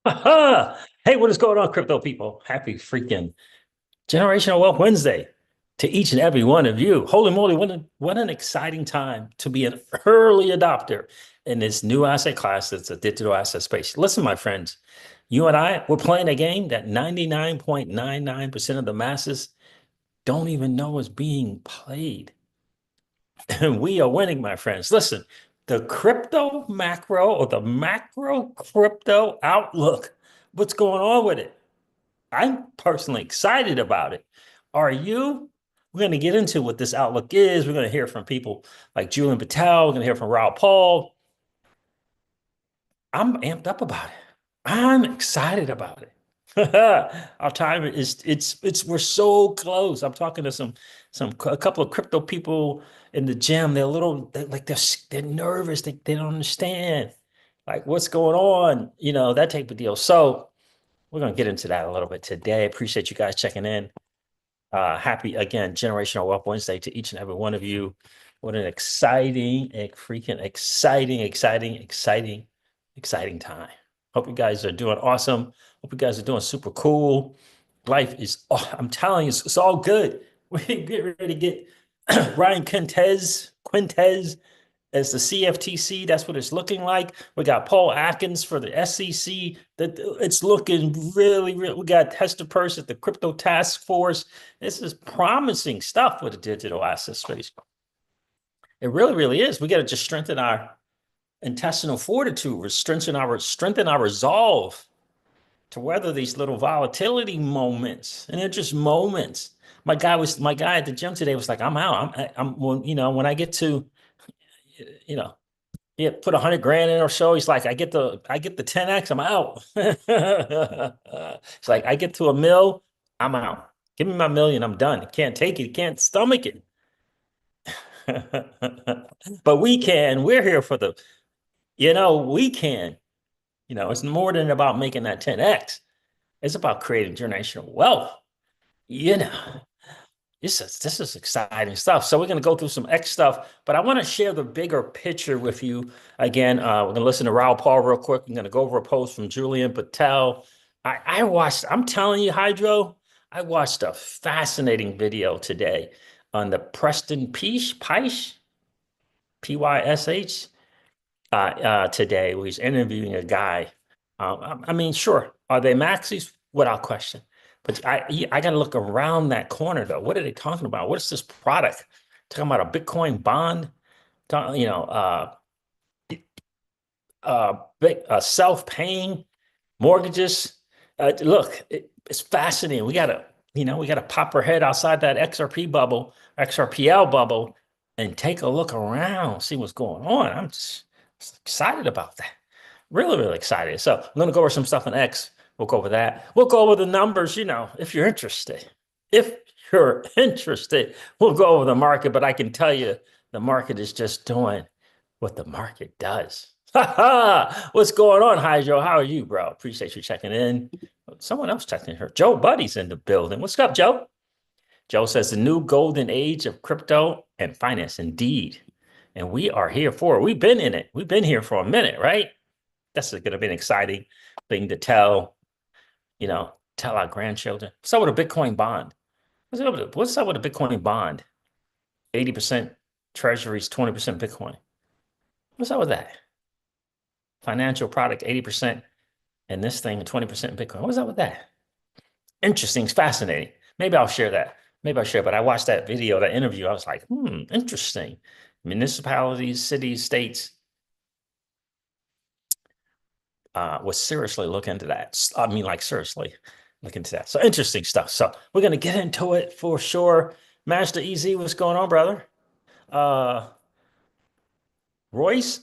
Hey, what is going on, crypto people? Happy freaking Generational Wealth Wednesday to each and every one of you. Holy moly, what an exciting time to be an early adopter in this new asset class that's a digital asset space. Listen, my friends, you and we're playing a game that 99.99% of the masses don't even know is being played. And we are winning, my friends. Listen, the crypto macro or the macro crypto outlook, what's going on with it? I'm personally excited about it. Are you? We're going to get into what this outlook is. We're going to hear from people like Julian Patel. We're going to hear from Raul Paul. I'm amped up about it. I'm excited about it. Our time is we're so close. I'm talking to a couple of crypto people in the gym. They're a little they're nervous. They don't understand like what's going on, that type of deal. So we're gonna get into that a little bit today. Appreciate you guys checking in. Happy again, Generational Wealth Wednesday to each and every one of you. What an freaking exciting time. Hope you guys are doing awesome. Hope you guys are doing super cool. Life is, oh, I'm telling you, it's all good. We get ready to get Ryan Quintez as the CFTC. That's what it's looking like. We got Paul Atkins for the SEC. That it's looking really. We got Hester Peirce at the Crypto Task Force. This is promising stuff with the digital asset space. It really is. We got to just strengthen our intestinal fortitude, strengthen our resolve to weather these little volatility moments. And they're just moments. My guy at the gym today was like, I'm out. When I get to, you know, yeah, put 100 grand in or so. He's like, I get the 10x, I'm out. It's like, I get to a mil, I'm out. Give me my million, I'm done. Can't take it, can't stomach it. But we can. We're here for we can. It's more than about making that 10x. It's about creating generational wealth. You know, this is exciting stuff. So we're going to go through some X stuff, but I want to share the bigger picture with you. Again, we're going to listen to Raul Paul real quick. I'm going to go over a post from Julian Patel. I watched, I'm telling you, Hydro, I watched a fascinating video today on the Preston Pysh, Pysh, today, where he's interviewing a guy. I mean, sure, are they maxis? Without question. But I got to look around that corner though. What are they talking about? What is this product? Talking about a Bitcoin bond? Talking, self-paying mortgages. Look, it's fascinating. We gotta pop our head outside that XRP bubble, XRPL bubble, and take a look around, see what's going on. I'm just excited about that. Really excited. So I'm gonna go over some stuff on X. We'll go over that. We'll go over the numbers, if you're interested. If you're interested, we'll go over the market, but I can tell you the market is just doing what the market does. What's going on, Hydro? How are you, bro? Appreciate you checking in. Someone else checking here. Joe Buddy's in the building. What's up, Joe? Joe says the new golden age of crypto and finance, indeed. And we are here for it. We've been in it. We've been here for a minute, right? That's going to be an exciting thing to tell our grandchildren. What's up with a Bitcoin bond? What's up with a Bitcoin bond? 80% treasuries, 20% Bitcoin. What's up with that? Financial product, 80%, and this thing, 20% Bitcoin. What's up with that? Interesting. It's fascinating. Maybe I'll share that. But I watched that video, that interview. I was like, interesting. Municipalities, cities, states would seriously look into that. I mean, like, seriously look into that. So interesting stuff. So we're going to get into it for sure. Master EZ, what's going on, brother? Uh, Royce,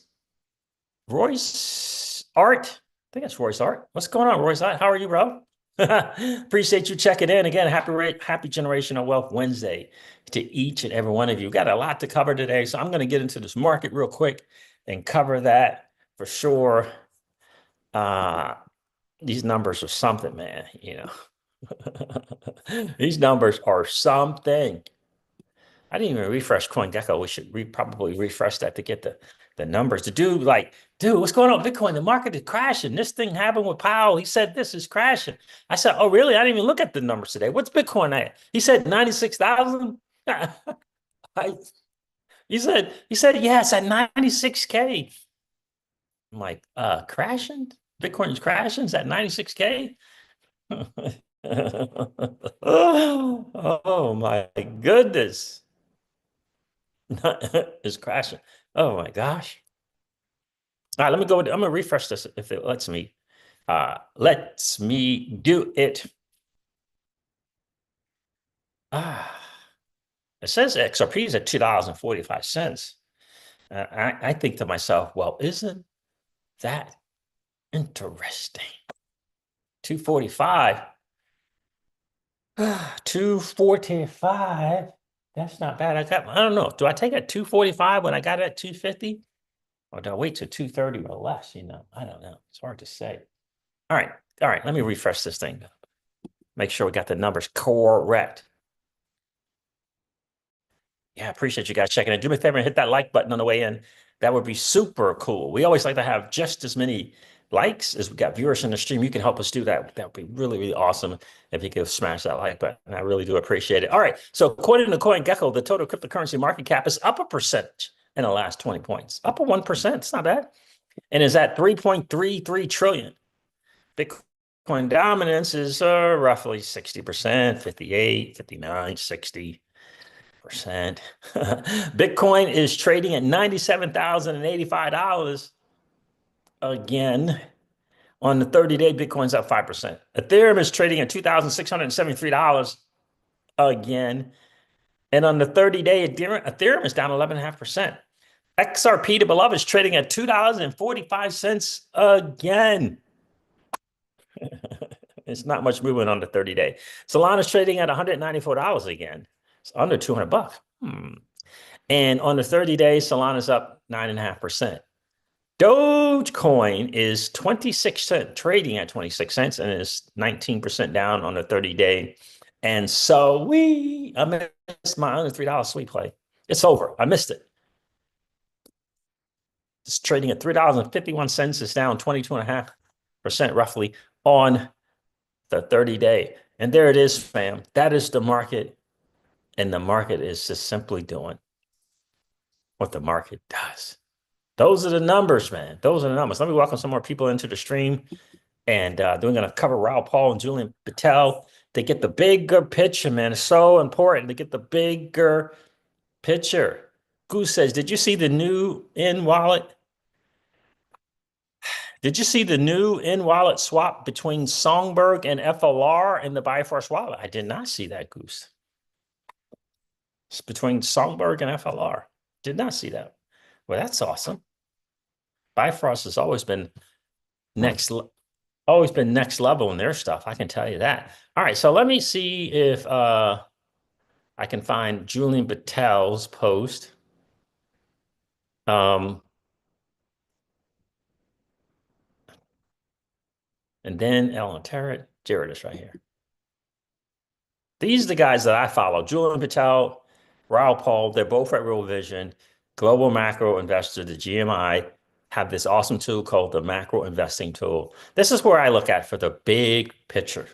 Royce Art. I think that's Royce Art. What's going on, Royce Art? How are you, bro? Appreciate you checking in again. Happy Generational Wealth Wednesday to each and every one of you. Got a lot to cover today, so I'm going to get into this market real quick and cover that for sure. These numbers are something, man. These numbers are something. I didn't even refresh CoinGecko. We should probably refresh that to get the the numbers. The dude like, dude, what's going on? Bitcoin, the market is crashing. This thing happened with Powell. He said this is crashing. I said, oh, really? I didn't even look at the numbers today. What's Bitcoin at? He said 96,000. He said, yes, at 96K. I'm like, crashing? Bitcoin's crashing? Is at 96K? Oh my goodness. It's crashing. Oh my gosh. All right, let me go. I'm gonna refresh this if it lets me. Lets me do it. Ah, it says XRP is at $2.45. I think to myself, well, isn't that interesting? 245. 245. That's not bad. I don't know. Do I take it 245 when I got it at 250? Or do I wait till 230 or less? I don't know. It's hard to say. All right. All right. Let me refresh this thing. Make sure we got the numbers correct. Yeah, I appreciate you guys checking in. Do me a favor and hit that like button on the way in. That would be super cool. We always like to have just as many likes as we got viewers in the stream. You can help us do that. That would be really, really awesome if you could smash that like button. I really do appreciate it. All right. So according to CoinGecko, the total cryptocurrency market cap is up a percentage in the last 20 points. Up a 1%. It's not bad. And is at 3.33 trillion. Bitcoin dominance is roughly 60%, 58, 59, 60%. Bitcoin is trading at $97,085 again. On the 30-day, Bitcoin's up 5%. Ethereum is trading at $2,673 again. And on the 30-day, Ethereum is down 11.5%. XRP, the beloved, is trading at $2.45 again. It's not much movement on the 30-day. Solana's trading at $194 again. It's under 200 bucks. And on the 30-day, Solana's up 9.5%. Dogecoin is 26 cents, trading at 26 cents, and is 19% down on the 30-day. And so I missed my under $3 sweep play. It's over. I missed it. It's trading at $3.51. It's down 22.5% roughly on the 30-day. And there it is, fam. That is the market. And the market is just simply doing what the market does. Those are the numbers, man. Those are the numbers. Let me welcome some more people into the stream. And we're going to cover Raoul Paul and Julian Patel. They get the bigger picture, man. It's so important to get the bigger picture. Goose says, did you see the new in-wallet? Did you see the new in-wallet swap between Songbird and FLR in the Bifrost wallet? I did not see that, Goose. It's between Songbird and FLR. Did not see that. Well, that's awesome. Bifrost has always been next level in their stuff. I can tell you that. All right, so let me see if I can find Julian Patel's post. And then Ellen Terrett. Jared is right here. These are the guys that I follow. Julian Patel, Raoul Paul, they're both at Real Vision. Global Macro Investor, the GMI, have this awesome tool called the Macro Investing Tool. This is where I look at for the big picture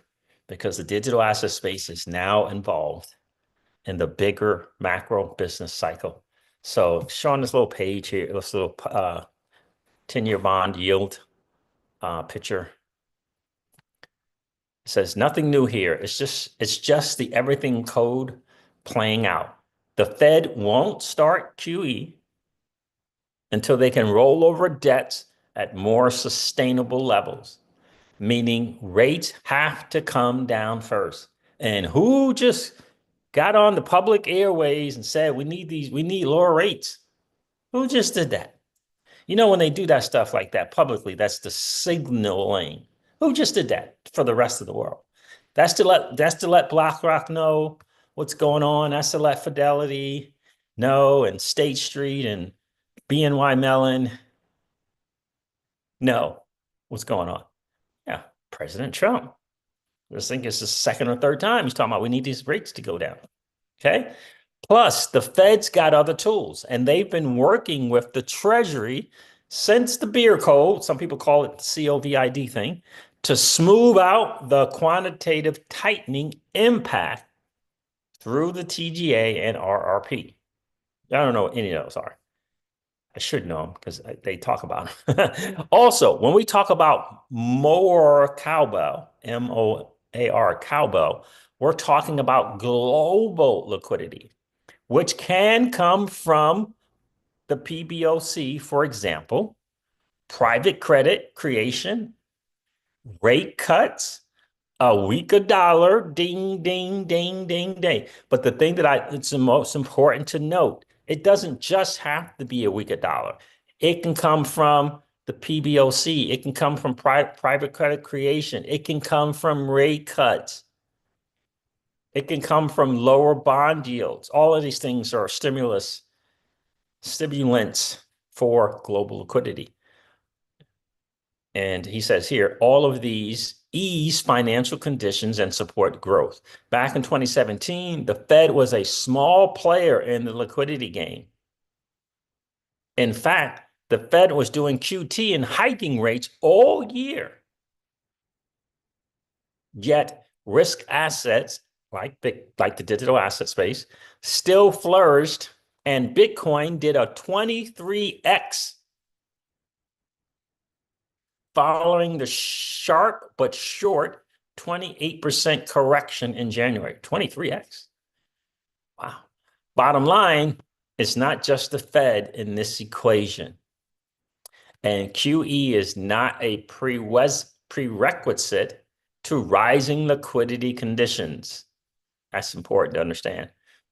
because the digital asset space is now involved in the bigger macro business cycle. So showing this little page here, this little 10-year bond yield picture. It says nothing new here. It's just the everything code playing out. The Fed won't start QE until they can roll over debts at more sustainable levels, meaning rates have to come down first. And who just got on the public airways and said we need lower rates? Who just did that? When they do that stuff like that publicly, that's the signaling. Who just did that for the rest of the world? That's to let BlackRock know what's going on. That's to let Fidelity know, and State Street and BNY Mellon know what's going on. Yeah, President Trump. I think it's the second or third time he's talking about we need these rates to go down. Okay. Plus, the Fed's got other tools, and they've been working with the Treasury since the beer code, some people call it the COVID thing, to smooth out the quantitative tightening impact through the TGA and RRP. I don't know what any of those are. I should know them because they talk about them. Also, when we talk about more cowbell, MOAR cowbell, we're talking about global liquidity, which can come from the PBOC, for example, private credit creation, rate cuts, a weaker dollar, ding, ding, ding, ding, ding. But the thing that it's the most important to note, it doesn't just have to be a weaker dollar. It can come from the PBOC. It can come from private credit creation. It can come from rate cuts. It can come from lower bond yields. All of these things are stimulants for global liquidity. And he says here, all of these ease financial conditions and support growth. Back in 2017, the Fed was a small player in the liquidity game. In fact, the Fed was doing QT and hiking rates all year. Yet risk assets, like the digital asset space, still flourished, and Bitcoin did a 23x following the sharp but short 28% correction in January. 23x. Wow. Bottom line, it's not just the Fed in this equation. And QE is not a prerequisite to rising liquidity conditions. That's important to understand.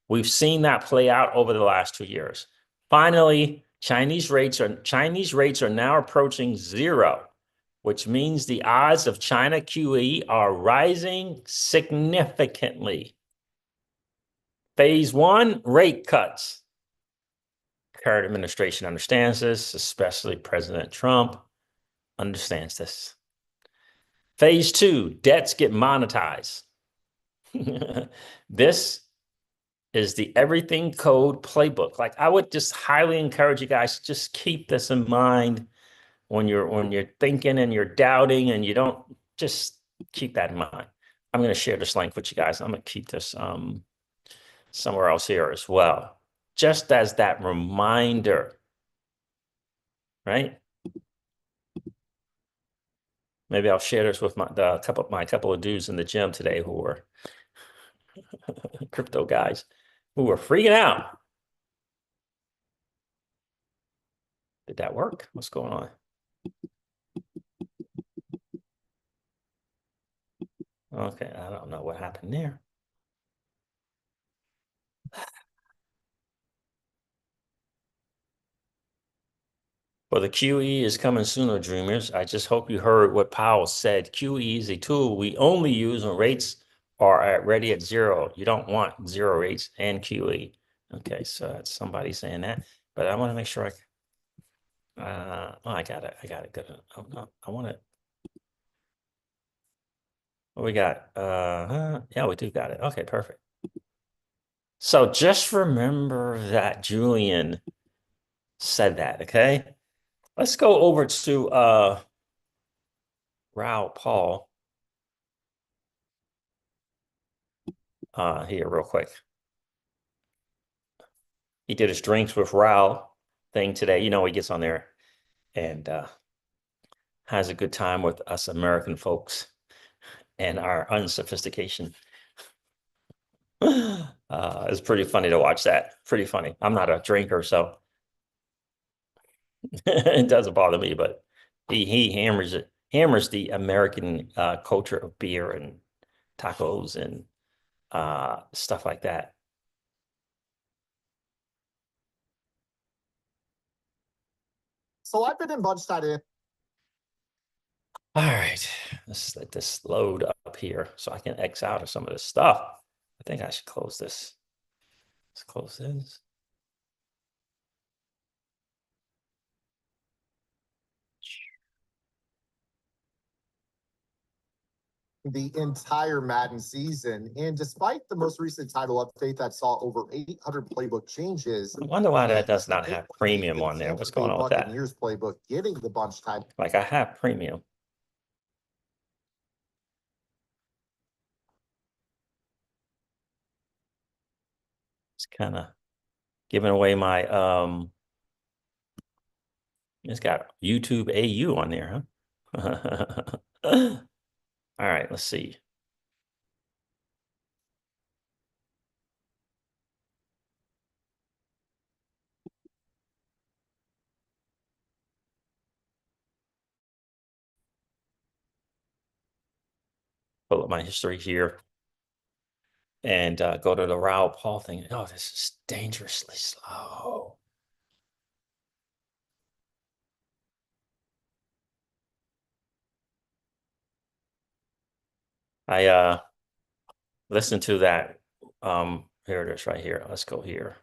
We've seen that play out over the last 2 years. Finally, Chinese rates are now approaching zero, which means the odds of China QE are rising significantly. Phase one, rate cuts. Current administration understands this, especially President Trump understands this. Phase two, debts get monetized. This is the everything code playbook. Like, I would just highly encourage you guys to just keep this in mind when you're thinking and you're doubting and you don't, just keep that in mind. I'm going to share this link with you guys. I'm going to keep this somewhere else here as well, just as that reminder, right? Maybe I'll share this with my couple of dudes in the gym today who were crypto guys who were freaking out. Did that work? What's going on? Okay, I don't know what happened there. Well, the QE is coming sooner, dreamers. I just hope you heard what Powell said. QE is a tool we only use when rates are ready at zero. You don't want zero rates and QE. Okay, so that's somebody saying that, but I want to make sure I got it. I got it. Good. Oh, no, I want it. What we got? Yeah, we do got it. Okay, perfect. So just remember that Julian said that, okay? Let's go over to Raoul Paul here real quick. He did his drinks with Raoul thing today. You know, he gets on there and has a good time with us American folks and our unsophistication. It's pretty funny to watch that. Pretty funny. I'm not a drinker, so it doesn't bother me, but he hammers the American culture of beer and tacos and stuff like that. So I've been in Bud study. All right, let's let this load up here so I can X out of some of this stuff. I think I should close this. Let's close this. the entire Madden season. And despite the most recent title update that saw over 800 playbook changes, I wonder why that does not have premium on there. What's going on with that? Buccaneers playbook getting the bunch title. Like I have premium. It's kind of giving away my it's got YouTube AU on there, huh? All right, let's see. Pull up my history here and go to the Raoul Paul thing. Oh, this is dangerously slow. I listened to that. Here it is right here. Let's go here.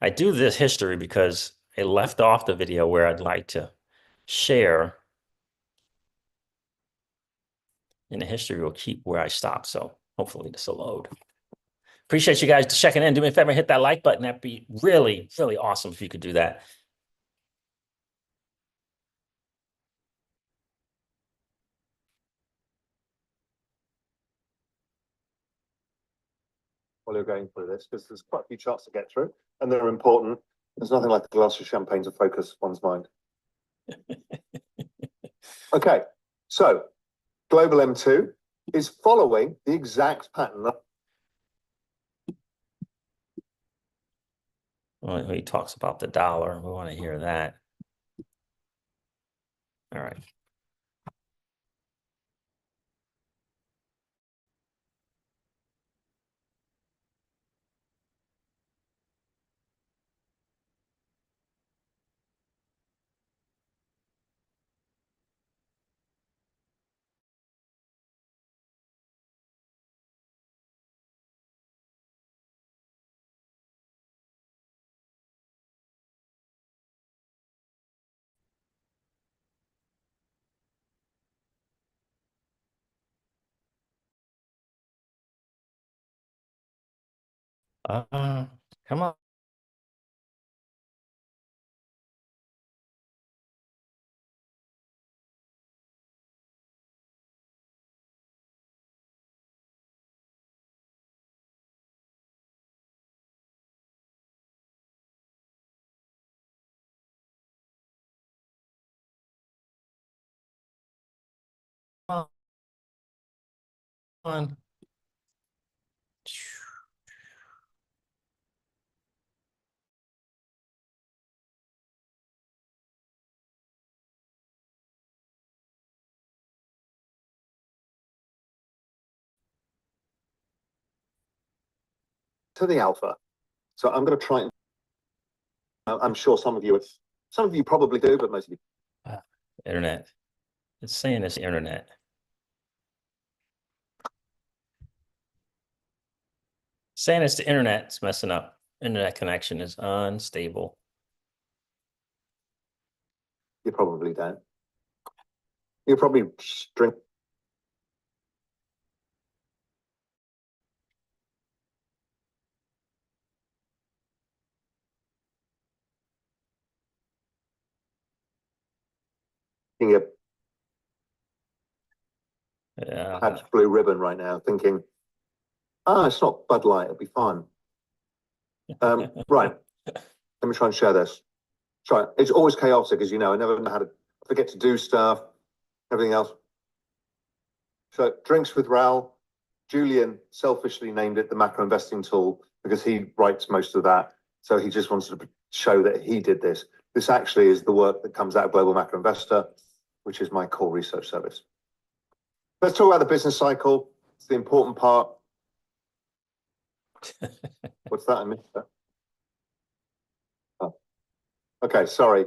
I do this history because I left off the video where I'd like to share, and the history will keep where I stopped. So hopefully this will load. Appreciate you guys checking in. Do me a favor, hit that like button. That'd be really, really awesome if you could do that. While you're going through this, because there's quite a few charts to get through, and they're important. There's nothing like a glass of champagne to focus one's mind. Okay, so global M2 is following the exact pattern. Well, he talks about the dollar. We want to hear that. All right. Come on. Come on. To the alpha. So I'm going to try and I'm sure some of you probably do, but most of you. Internet. It's saying it's internet. Saying it's the internet. It's messing up. Internet connection is unstable. You probably don't. You're probably drink. A patch blue ribbon right now, thinking, it's not Bud Light, it'll be fine. Right. Let me try and share this. Try. It's always chaotic, as you know. I never know how to forget to do stuff, everything else. So drinks with Raoul. Julian selfishly named it the macro investing tool because he writes most of that. So he just wanted to show that he did this. This actually is the work that comes out of Global Macro Investor, which is my core research service. Let's talk about the business cycle. It's the important part. What's that? I missed that. Oh. Okay, sorry.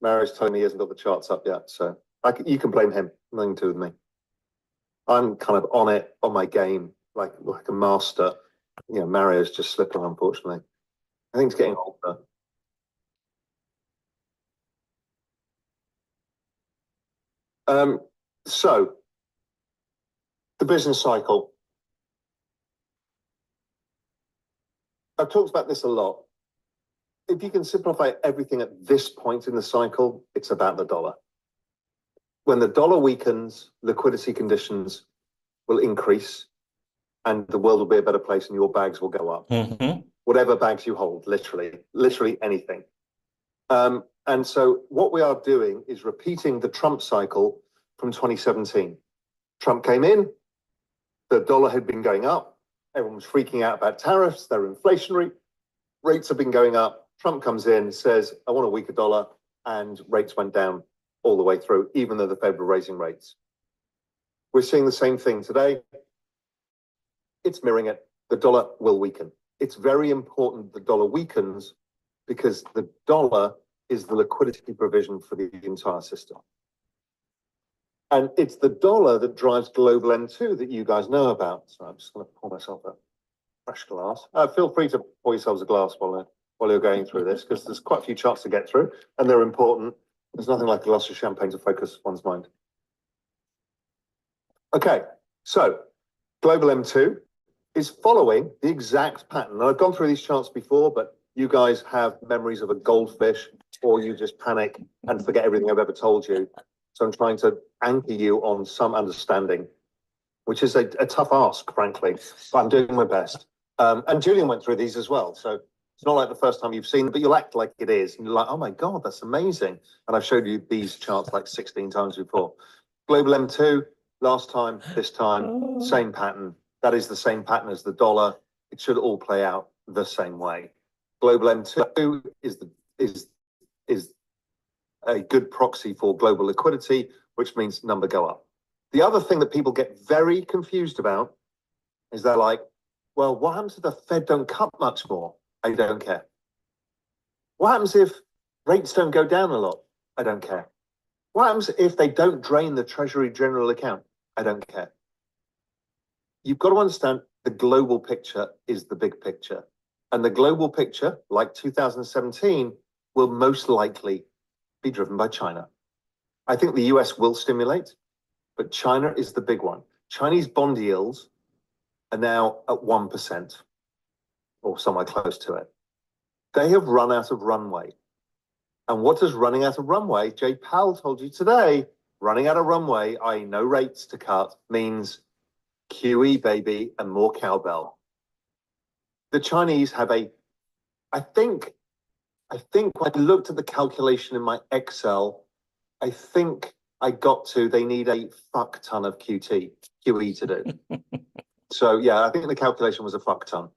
Mary's telling me he hasn't got the charts up yet, so you can blame him. Nothing to do with me. I'm kind of on it, on my game, like a master. You know, Mario's just slipping, unfortunately. I think he's getting older. So The business cycle. I've talked about this a lot. If you can simplify everything at this point in the cycle, it's about the dollar. When the dollar weakens, liquidity conditions will increase and the world will be a better place and your bags will go up. Mm-hmm. Whatever bags you hold, literally anything. And so what we are doing is repeating the Trump cycle from 2017. Trump came in, the dollar had been going up, everyone was freaking out about tariffs, they're inflationary, rates have been going up. Trump comes in, says, I want a weaker dollar, and rates went down all the way through, even though the Fed were raising rates. We're seeing the same thing today. It's mirroring it. The dollar will weaken. It's very important the dollar weakens because the dollar is the liquidity provision for the entire system. And it's the dollar that drives global M2 that you guys know about. So I'm just going to pour myself a fresh glass. Feel free to pour yourselves a glass while you're going through this, because there's quite a few charts to get through, and they're important. There's nothing like a glass of champagne to focus one's mind. Okay, so global M2 is following the exact pattern. And I've gone through these charts before, but you guys have memories of a goldfish, or you just panic and forget everything I've ever told you. So I'm trying to anchor you on some understanding, which is a tough ask, frankly, but I'm doing my best. And Julian went through these as well. So it's not like the first time you've seen it, but you'll act like it is. And you're like, oh my God, that's amazing. And I've showed you these charts like 16 times before. Global M2, last time, this time, same pattern. That is the same pattern as the dollar. It should all play out the same way. Global M2 is a good proxy for global liquidity, which means number go up. The other thing that people get very confused about is they're like, well, what happens if the Fed don't cut much more? I don't care. What happens if rates don't go down a lot? I don't care. What happens if they don't drain the Treasury General account? I don't care. You've got to understand the global picture is the big picture. And the global picture, like 2017, will most likely be driven by China. I think the US will stimulate, but China is the big one. Chinese bond yields are now at 1% or somewhere close to it. They have run out of runway. And what does running out of runway? Jay Powell told you today, running out of runway, i.e. no rates to cut, means QE, baby, and more cowbell. The Chinese have I think when I looked at the calculation in my Excel, I think I got to, they need a fuck ton of QE to do. So yeah, I think the calculation was a fuck ton.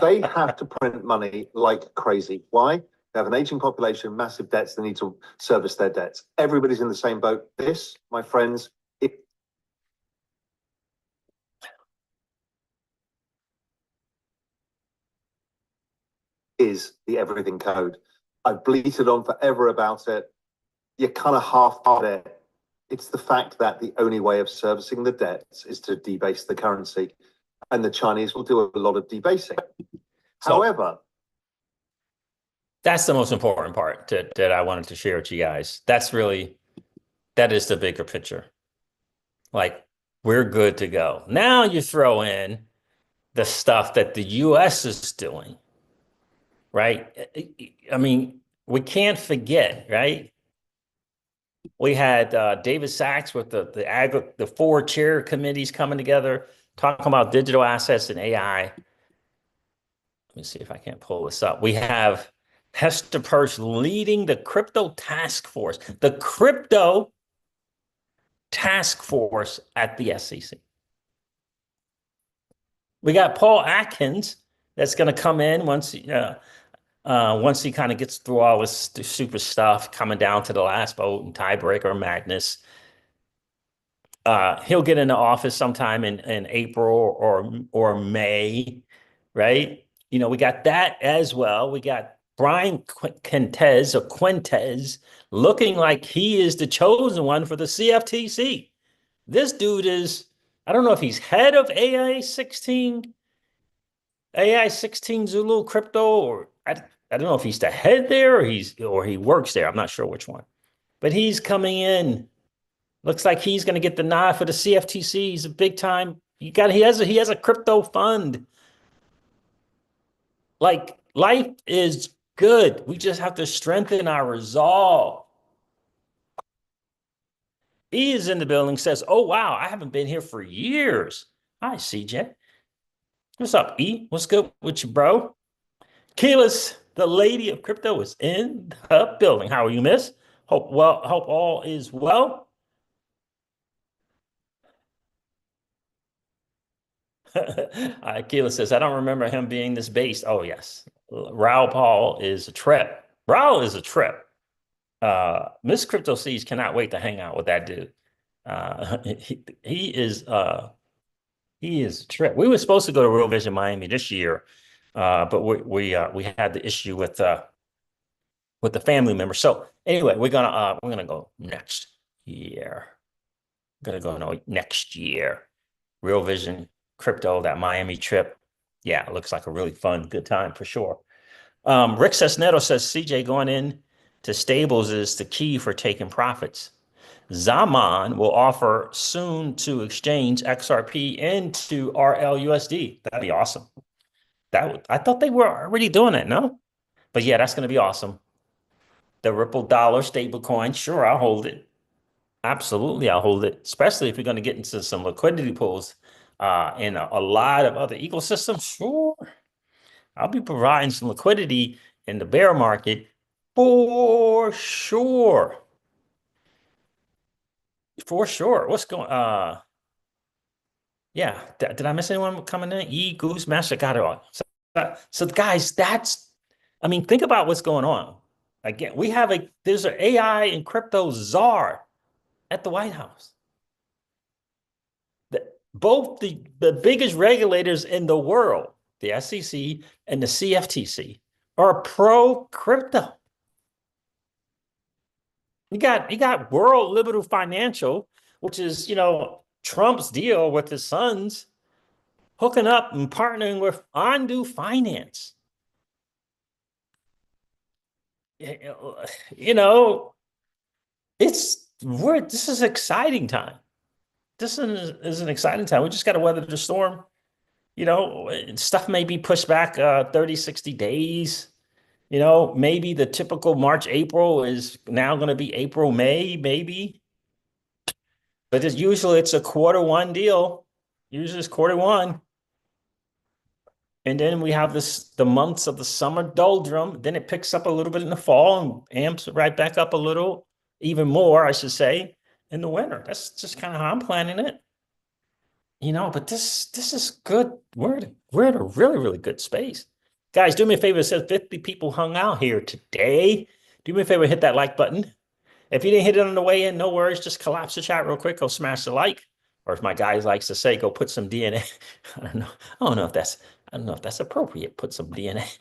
They have to print money like crazy. Why? They have an aging population, massive debts, they need to service their debts. Everybody's in the same boat. This, my friends, is the everything code. I've bleated on forever about it. You kind of half-heart it. It's the fact that the only way of servicing the debts is to debase the currency. And the Chinese will do a lot of debasing. So, however, that's the most important part that I wanted to share with you guys. That is the bigger picture. Like, we're good to go. Now you throw in the stuff that the US is doing, right? I mean, we can't forget, right? We had David Sachs with the 4 chair committees coming together, talking about digital assets and AI. Let me see if I can't pull this up. We have Hester Peirce leading the crypto task force, at the SEC. We got Paul Atkins that's going to come in once he kind of gets through all this super stuff, coming down to the last vote and tiebreaker madness. He'll get into office sometime in April or May, right? You know, we got that as well. We got Brian Quintez looking like he is the chosen one for the CFTC. This dude is, I don't know if he's head of AI 16 Zulu crypto, or I don't know if he's the head there or he works there. I'm not sure which one. But he's coming in Looks like he's going to get the nod for the CFTC. He's a big time. He has a crypto fund. Like life is good. We just have to strengthen our resolve. E is in the building, says, "Oh wow, I haven't been here for years." Hi, CJ. What's up, E? What's good with you, bro? Keyless, the lady of crypto, is in the building. How are you, miss? Hope all is well. Keyless says, I don't remember him being this based. Oh, yes. Raul Paul is a trip. Raul is a trip. Miss Crypto Seeds cannot wait to hang out with that dude. He is a trip. We were supposed to go to Real Vision Miami this year, but we had the issue with the family member. So anyway, we're gonna go next year. Gonna go no, next year. Real Vision Crypto, that Miami trip. Yeah, it looks like a really fun, good time for sure. Rick Cisneros says CJ going in to stables is the key for taking profits. Zaman will offer soon to exchange XRP into RLUSD. That'd be awesome. I thought they were already doing it, no? But yeah, that's going to be awesome. The Ripple dollar stablecoin, sure, I'll hold it. Absolutely, I'll hold it, especially if you're going to get into some liquidity pools in a lot of other ecosystems. Sure, I'll be providing some liquidity in the bear market for sure. For sure. What's going yeah, did I miss anyone coming in? E Goose Master got it on. So guys, I mean, think about what's going on. Again, there's an AI and crypto czar at the White House. Both the biggest regulators in the world, the SEC and the CFTC, are pro crypto. You got World Liberal Financial, which is, Trump's deal with his sons, hooking up and partnering with Ondu Finance. You know, this is exciting time. This is an exciting time. We just got to weather the storm. Stuff may be pushed back 30, 60 days. Maybe the typical March, April is now going to be April, May, maybe. But it's a quarter 1 deal. Usually it's quarter 1. And then we have the months of the summer doldrum. Then it picks up a little bit in the fall and amps right back up a little, even more, I should say, in the winter. That's just kind of how I'm planning it. But this is good. We're in a really, really good space. Guys, do me a favor. It says 50 people hung out here today. Do me a favor, hit that like button. If you didn't hit it on the way in, no worries. Just collapse the chat real quick. Go smash the like. Or as my guys likes to say, go put some DNA. I don't know. I don't know if that's appropriate. Put some DNA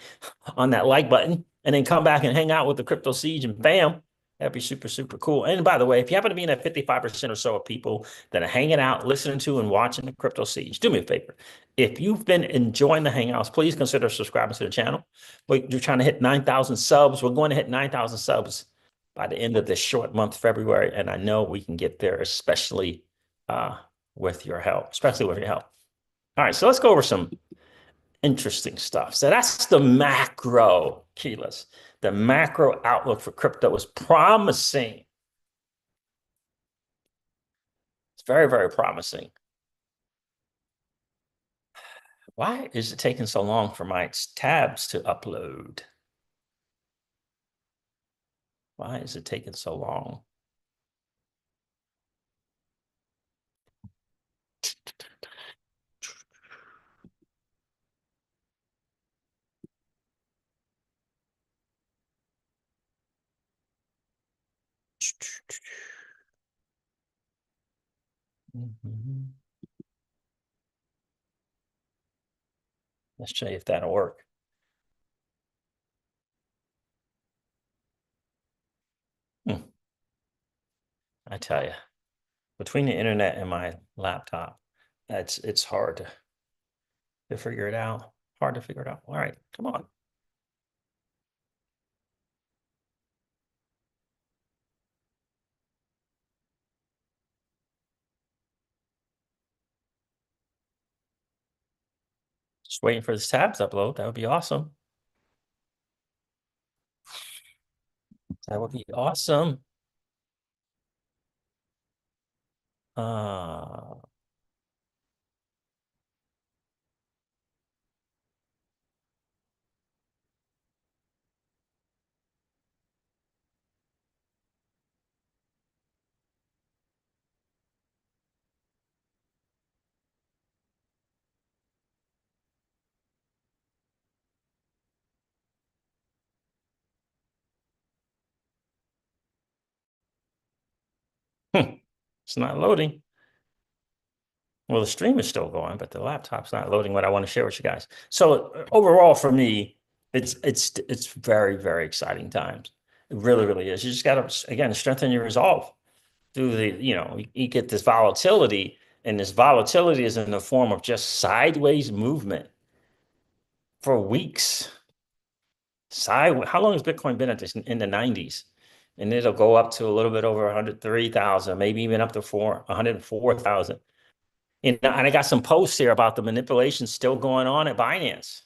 on that like button and then come back and hang out with the Crypto Siege and bam. That'd be super, super cool. And by the way, if you happen to be in that 55% or so of people that are hanging out, listening to, and watching the Crypto Siege, do me a favor. If you've been enjoying the Hangouts, please consider subscribing to the channel. We're trying to hit 9,000 subs. We're going to hit 9,000 subs by the end of this short month, February. And I know we can get there, especially with your help, All right, so let's go over some interesting stuff. So that's the macro, Keyless. The macro outlook for crypto is promising. It's very, very promising. Why is it taking so long for my tabs to upload? Why is it taking so long? Let's show you if that'll work. I tell you, between the internet and my laptop, it's hard to figure it out. Hard to figure it out. All right, come on. Just waiting for this tab to upload. That would be awesome. That would be awesome. Uh, it's not loading. Well, the stream is still going, but the laptop's not loading what I want to share with you guys. So overall, for me, it's very, very exciting times. It really, really is. You just got to, again, strengthen your resolve through you get this volatility, and this volatility is in the form of just sideways movement for weeks. How long has Bitcoin been at this in the 90s? And it'll go up to a little bit over 103,000, maybe even up to 104,000. And I got some posts here about the manipulation still going on at Binance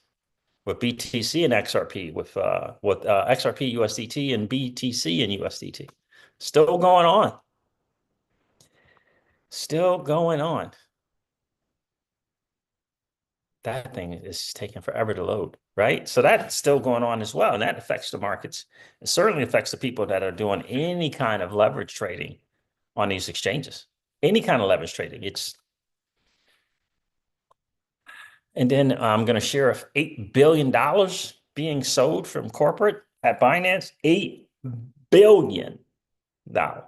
with BTC and XRP, with XRP USDT and BTC and USDT. Still going on. Still going on. That thing is taking forever to load, right? So that's still going on as well. And that affects the markets. It certainly affects the people that are doing any kind of leverage trading on these exchanges. Any kind of leverage trading. And then I'm going to share $8 billion being sold from corporate at Binance. $8 billion. Yeah,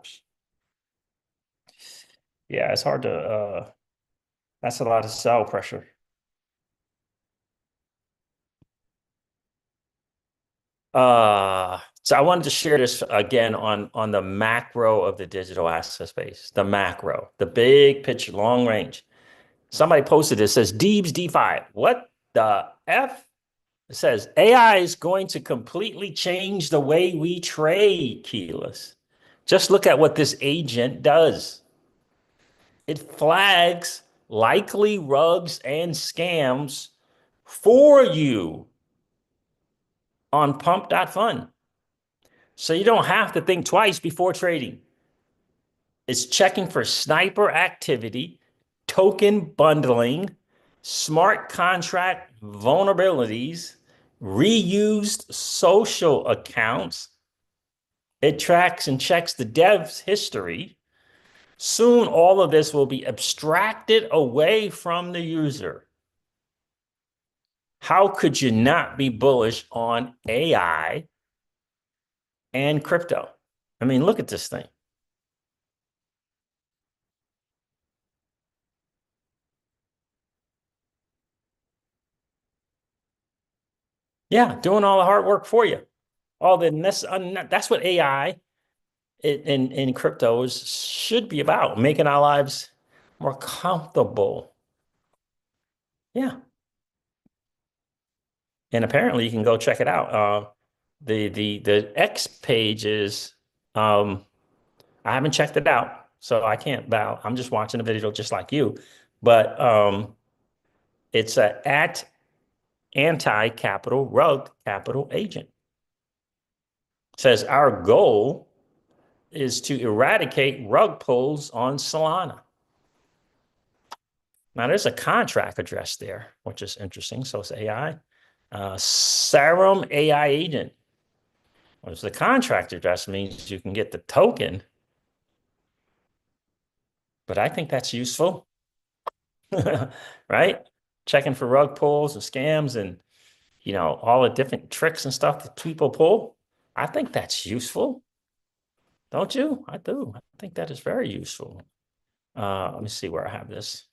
it's hard to, that's a lot of sell pressure. So I wanted to share this again on the macro of the digital asset space, the macro, the big picture, long range. Somebody posted it, says Deebs DeFi. What the F? It says AI is going to completely change the way we trade, Keyless. Just look at what this agent does. It flags likely rugs and scams for you on pump.fun. So you don't have to think twice before trading. It's checking for sniper activity, token bundling, smart contract vulnerabilities, reused social accounts. It tracks and checks the dev's history. Soon, all of this will be abstracted away from the user. How could you not be bullish on AI and crypto? I mean, look at this thing. Yeah, doing all the hard work for you. All the that's what AI in cryptos should be about, making our lives more comfortable. Yeah. And apparently you can go check it out. The X page is I haven't checked it out, so I can't bow. I'm just watching the video just like you. But it's a at anti-capital rug capital agent. It says our goal is to eradicate rug pulls on Solana. Now there's a contract address there, which is interesting. So it's AI. Serum AI agent. Which the contract address means you can get the token. But I think that's useful. Right? Checking for rug pulls and scams and all the different tricks and stuff that people pull. I think that's useful. Don't you? I do. I think that is very useful. Let me see where I have this.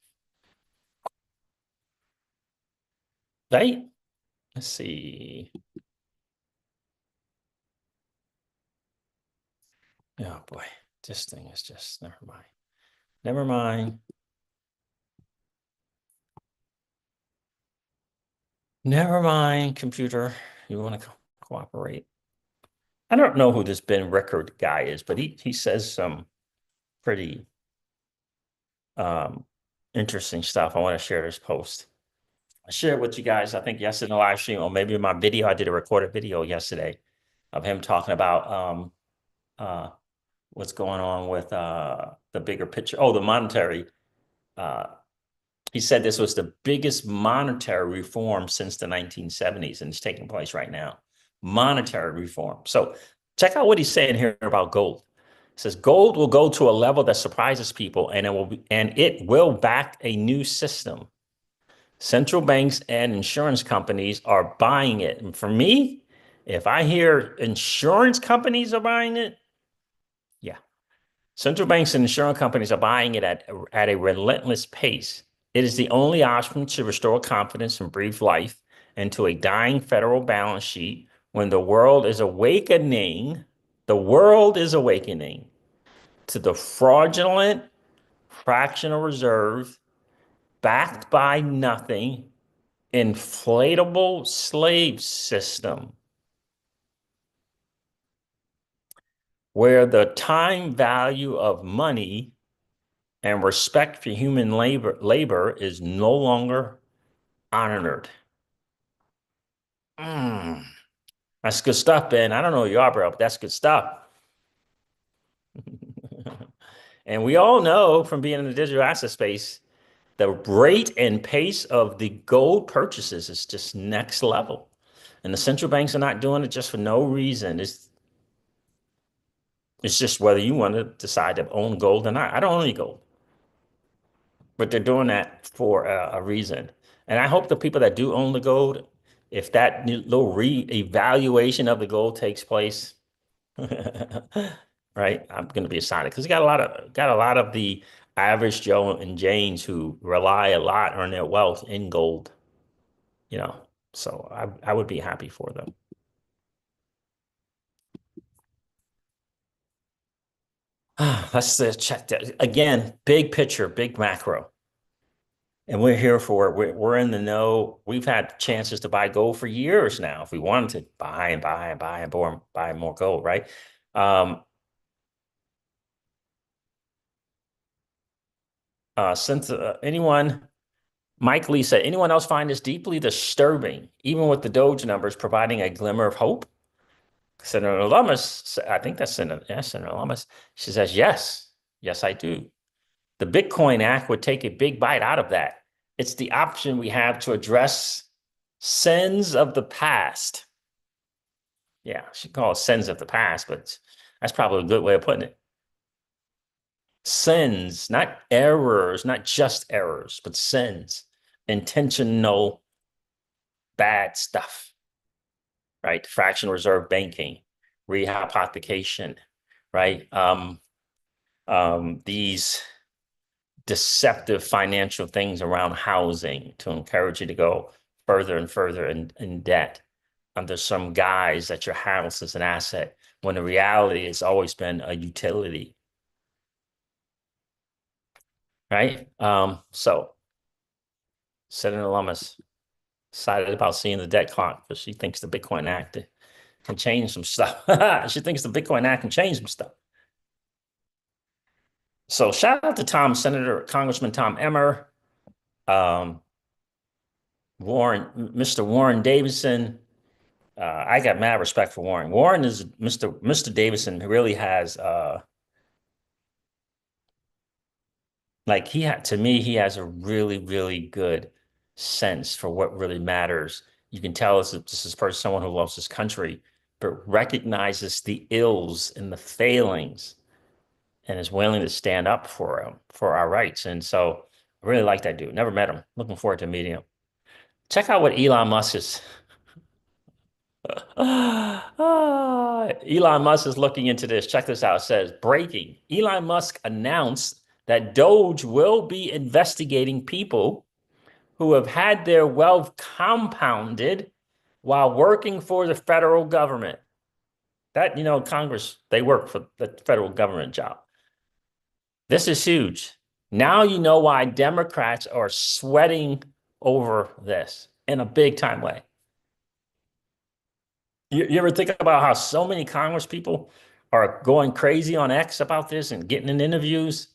Right? Let's see. Oh boy, this thing is just, never mind. Never mind. Never mind, computer. You want to cooperate? I don't know who this Ben Rickard guy is, but he says some pretty interesting stuff. I want to share this post. I shared with you guys, I think yesterday in the live stream, or maybe in my video, I did a recorded video yesterday of him talking about what's going on with the bigger picture. Oh, the monetary. Uh, he said this was the biggest monetary reform since the 1970s, and it's taking place right now. Monetary reform. So check out what he's saying here about gold. It says gold will go to a level that surprises people, and it will back a new system. Central banks and insurance companies are buying it. And for me, if I hear insurance companies are buying it, yeah. Central banks and insurance companies are buying it at a relentless pace. It is the only option to restore confidence and breathe life into a dying federal balance sheet when the world is awakening. The world is awakening to the fraudulent fractional reserve backed by nothing inflatable slave system where the time value of money and respect for human labor is no longer honored. That's good stuff, Ben. I don't know who you are, bro, but that's good stuff. And we all know from being in the digital asset space, the rate and pace of the gold purchases is just next level. And the central banks are not doing it just for no reason. It's just whether you want to decide to own gold or not. I don't own any gold, but they're doing that for a reason. And I hope the people that do own the gold, if that little re-evaluation of the gold takes place, right, I'm going to be excited because you got a lot of the average Joe and Janes who rely a lot on their wealth in gold, you know. So I would be happy for them. Let's check that again. Big picture, big macro. And we're here for it. We're in the know. We've had chances to buy gold for years now. If we wanted to buy and buy and buy and buy more gold, right? Since Mike Lee said, anyone else find this deeply disturbing, even with the Doge numbers providing a glimmer of hope? Senator Lummis, I think that's Senator Lummis. She says, yes, I do. The Bitcoin Act would take a big bite out of that. It's the option we have to address sins of the past. Yeah, she call it sins of the past, but that's probably a good way of putting it. Sins, not errors, not just errors, but sins, intentional bad stuff, right? Fractional reserve banking, rehypothecation, right? These deceptive financial things around housing to encourage you to go further and further in debt under some guise that your house is an asset, when the reality has always been a utility. Right? So Senator Lummis excited about seeing the debt clock because she thinks the Bitcoin Act can change some stuff. She thinks the Bitcoin Act can change some stuff. So shout out to Congressman Tom Emmer, Mr. Warren Davidson. I got mad respect for Warren. Warren is Mr. Davidson who really has to me, he has a really, really good sense for what really matters. You can tell this is someone who loves his country, but recognizes the ills and the failings and is willing to stand up for our rights. And so I really like that dude. Never met him. Looking forward to meeting him. Check out what Elon Musk is. Elon Musk is looking into this. Check this out. It says, breaking. Elon Musk announced that Doge will be investigating people who have had their wealth compounded while working for the federal government. That, Congress, they work for the federal government job. This is huge. Now you know why Democrats are sweating over this in a big time way. You ever think about how so many Congress people are going crazy on X about this and getting in interviews?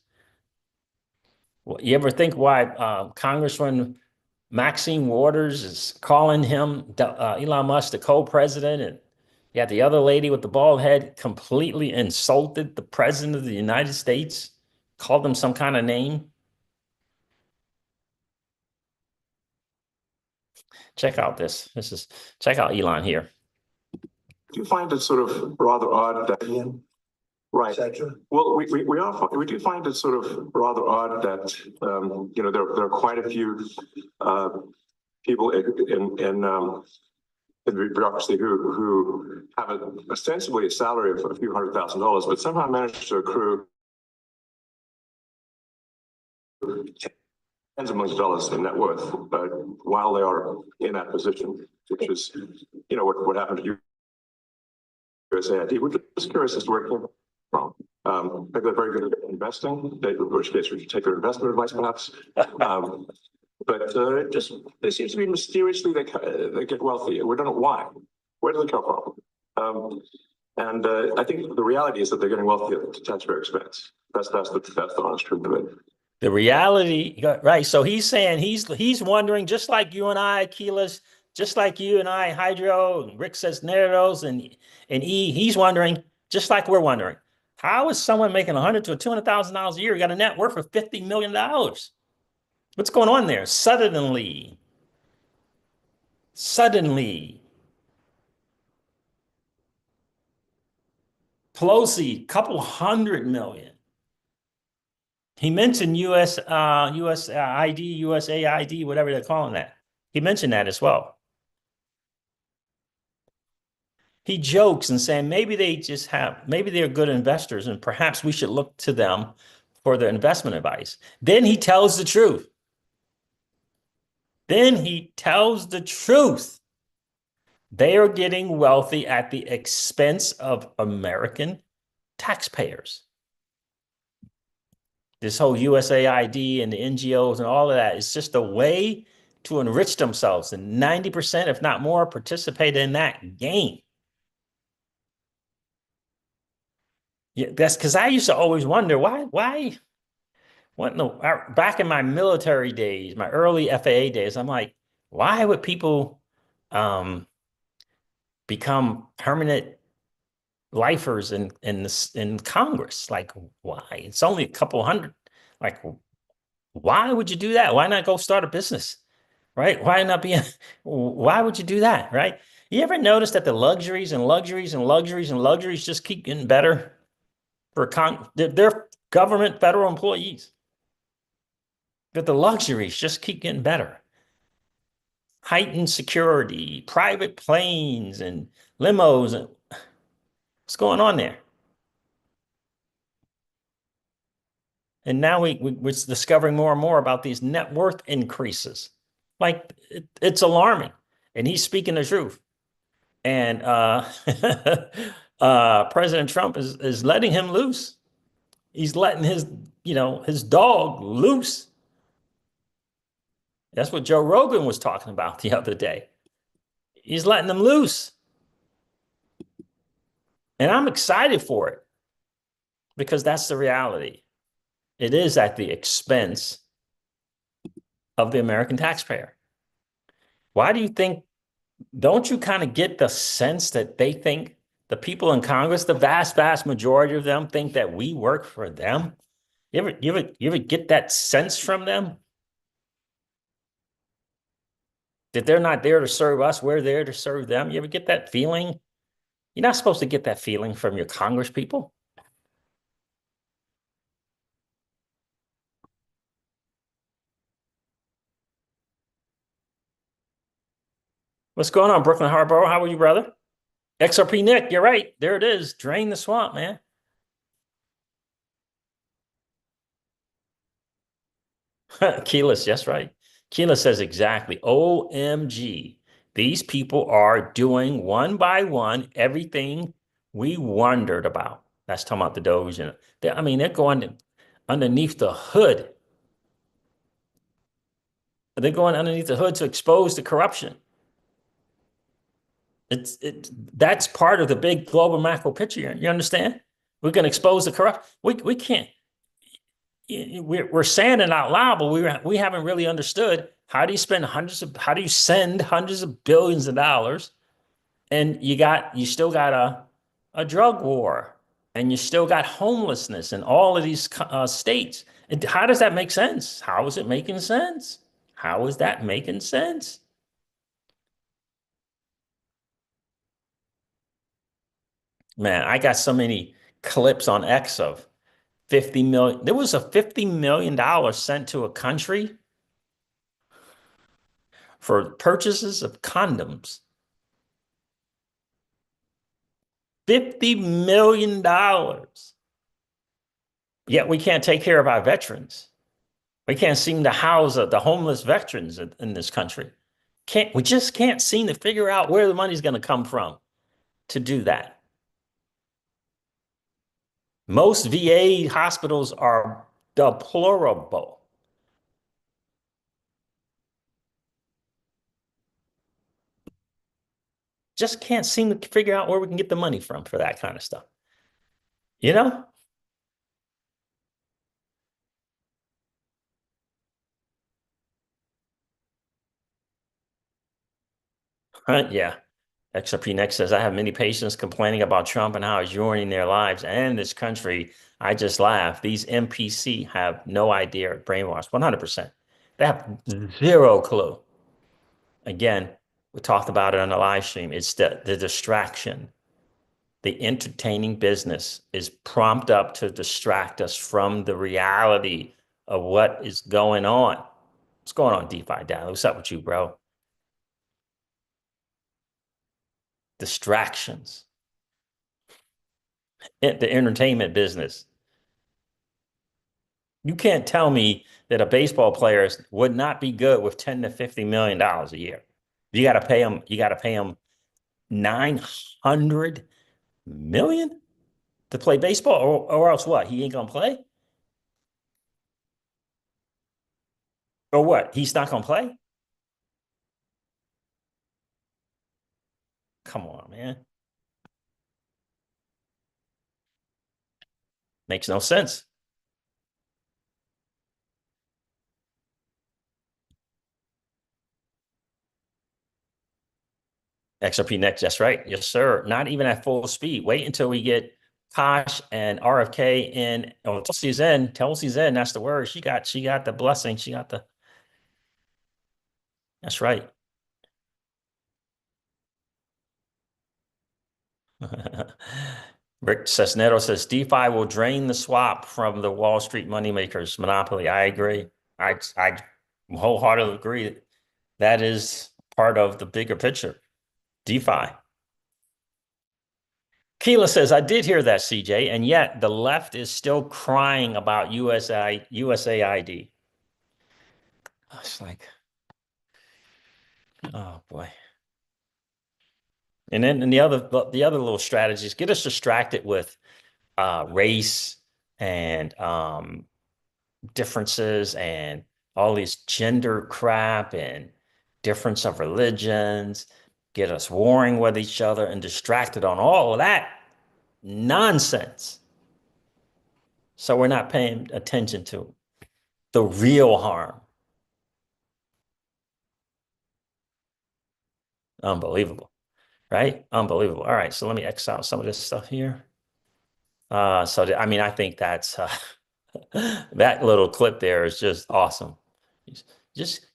You ever think why Congressman Maxine Waters is calling him Elon Musk the co-president, and yeah, the other lady with the bald head completely insulted the president of the United States, called him some kind of name. Check out this. Check out Elon here. Do you find it sort of rather odd that, right? Well, we do find it sort of rather odd that, there are quite a few people in the bureaucracy who have ostensibly a salary of a few $100,000, but somehow manage to accrue tens of millions of dollars in net worth while they are in that position, which is, what happened to you. USAID. We're just curious as to where it came from. Maybe they're very good at investing, in which case we should take their investment advice, perhaps. But just they seem to be mysteriously they get wealthy. We don't know why. Where do they come from? And I think the reality is that they're getting wealthy at the taxpayer expense. That's the honest truth of it. The reality, right? So he's saying he's wondering, just like you and I, Keyless, just like you and I, Hydro, and Rick Cisneros, and E. He's wondering, just like we're wondering, how is someone making $100,000 to $200,000 a year got a net worth of $50 million? What's going on there? Suddenly, Pelosi, couple hundred million. He mentioned USAID, whatever they're calling that. He mentioned that as well. He jokes and saying maybe they're good investors and perhaps we should look to them for their investment advice. Then he tells the truth. They are getting wealthy at the expense of American taxpayers. This whole USAID and the NGOs and all of that is just a way to enrich themselves. And 90%, if not more, participate in that game. Yeah, that's because I used to always wonder why, back in my military days, my early FAA days, I'm like, why would people become permanent lifers in Congress? Like, why? It's only a couple hundred. Like, why would you do that? Why not go start a business? Right? Why would you do that? Right? You ever notice that the luxuries just keep getting better they're government federal employees? That the luxuries just keep getting better. Heightened security, private planes and limos. And what's going on there? And now we're discovering more and more about these net worth increases. Like, it's alarming. And he's speaking the truth. And President Trump is letting him loose. He's letting his dog loose. That's what Joe Rogan was talking about the other day. He's letting them loose. And I'm excited for it because that's the reality. It is at the expense of the American taxpayer. Why do you think, don't you kind of get the sense that they think, the people in Congress, the vast majority of them think that we work for them? You ever get that sense from them? That they're not there to serve us, we're there to serve them. You ever get that feeling? You're not supposed to get that feeling from your Congress people. What's going on, Brooklyn Harbor? How are you, brother? XRP Nick, you're right. There it is. Drain the swamp, man. Keyless, yes, right. Keyless says exactly. OMG. These people are doing one by one everything we wondered about. That's talking about the Doge. And they're going underneath the hood. They're going underneath the hood to expose the corruption. That's part of the big global macro picture. You understand? We can expose the corrupt. We can't. we're saying it out loud, but we haven't really understood how do you how do you send hundreds of billions of dollars, and you still got a drug war, and you still got homelessness in all of these states. How does that make sense? How is it making sense? How is that making sense? Man, I got so many clips on X of 50 million. There was a $50 million sent to a country for purchases of condoms. $50 million. Yet we can't take care of our veterans. We can't seem to house the homeless veterans in this country. We just can't seem to figure out where the money's going to come from to do that. Most VA hospitals are deplorable. Just can't seem to figure out where we can get the money from for that kind of stuff. You know? Yeah. XRP Next says, I have many patients complaining about Trump and how he's ruining their lives and this country. I just laugh. These NPC have no idea, brainwashed 100%. They have zero clue. Again, we talked about it on the live stream. It's the distraction. The entertaining business is prompt up to distract us from the reality of what is going on. What's going on, DeFi Dad? What's up with you, bro? Distractions. The entertainment business. You can't tell me that a baseball player would not be good with $10 to $50 million a year. You got to pay him. You got to pay him $900 million to play baseball, or else what? He ain't gonna play, or what? He's not gonna play. Come on, man. Makes no sense. XRP Next, that's right. Yes, sir. Not even at full speed. Wait until we get Kosh and RFK in. Oh, Tulsi's in. Tulsi's in. That's the word. She got the blessing. She got the. That's right. Rick Cisneros says DeFi will drain the swap from the Wall Street moneymakers monopoly. I agree. I wholeheartedly agree. That is part of the bigger picture. DeFi. Keela says, I did hear that, CJ, and yet the left is still crying about USAID. It's like, oh boy. And then the other little strategies get us distracted with race and differences and all these gender crap and difference of religions, get us warring with each other and distracted on all of that nonsense. So we're not paying attention to the real harm. Unbelievable, right? Unbelievable. All right, so let me X out some of this stuff here. I mean, I think that's that little clip there is just awesome.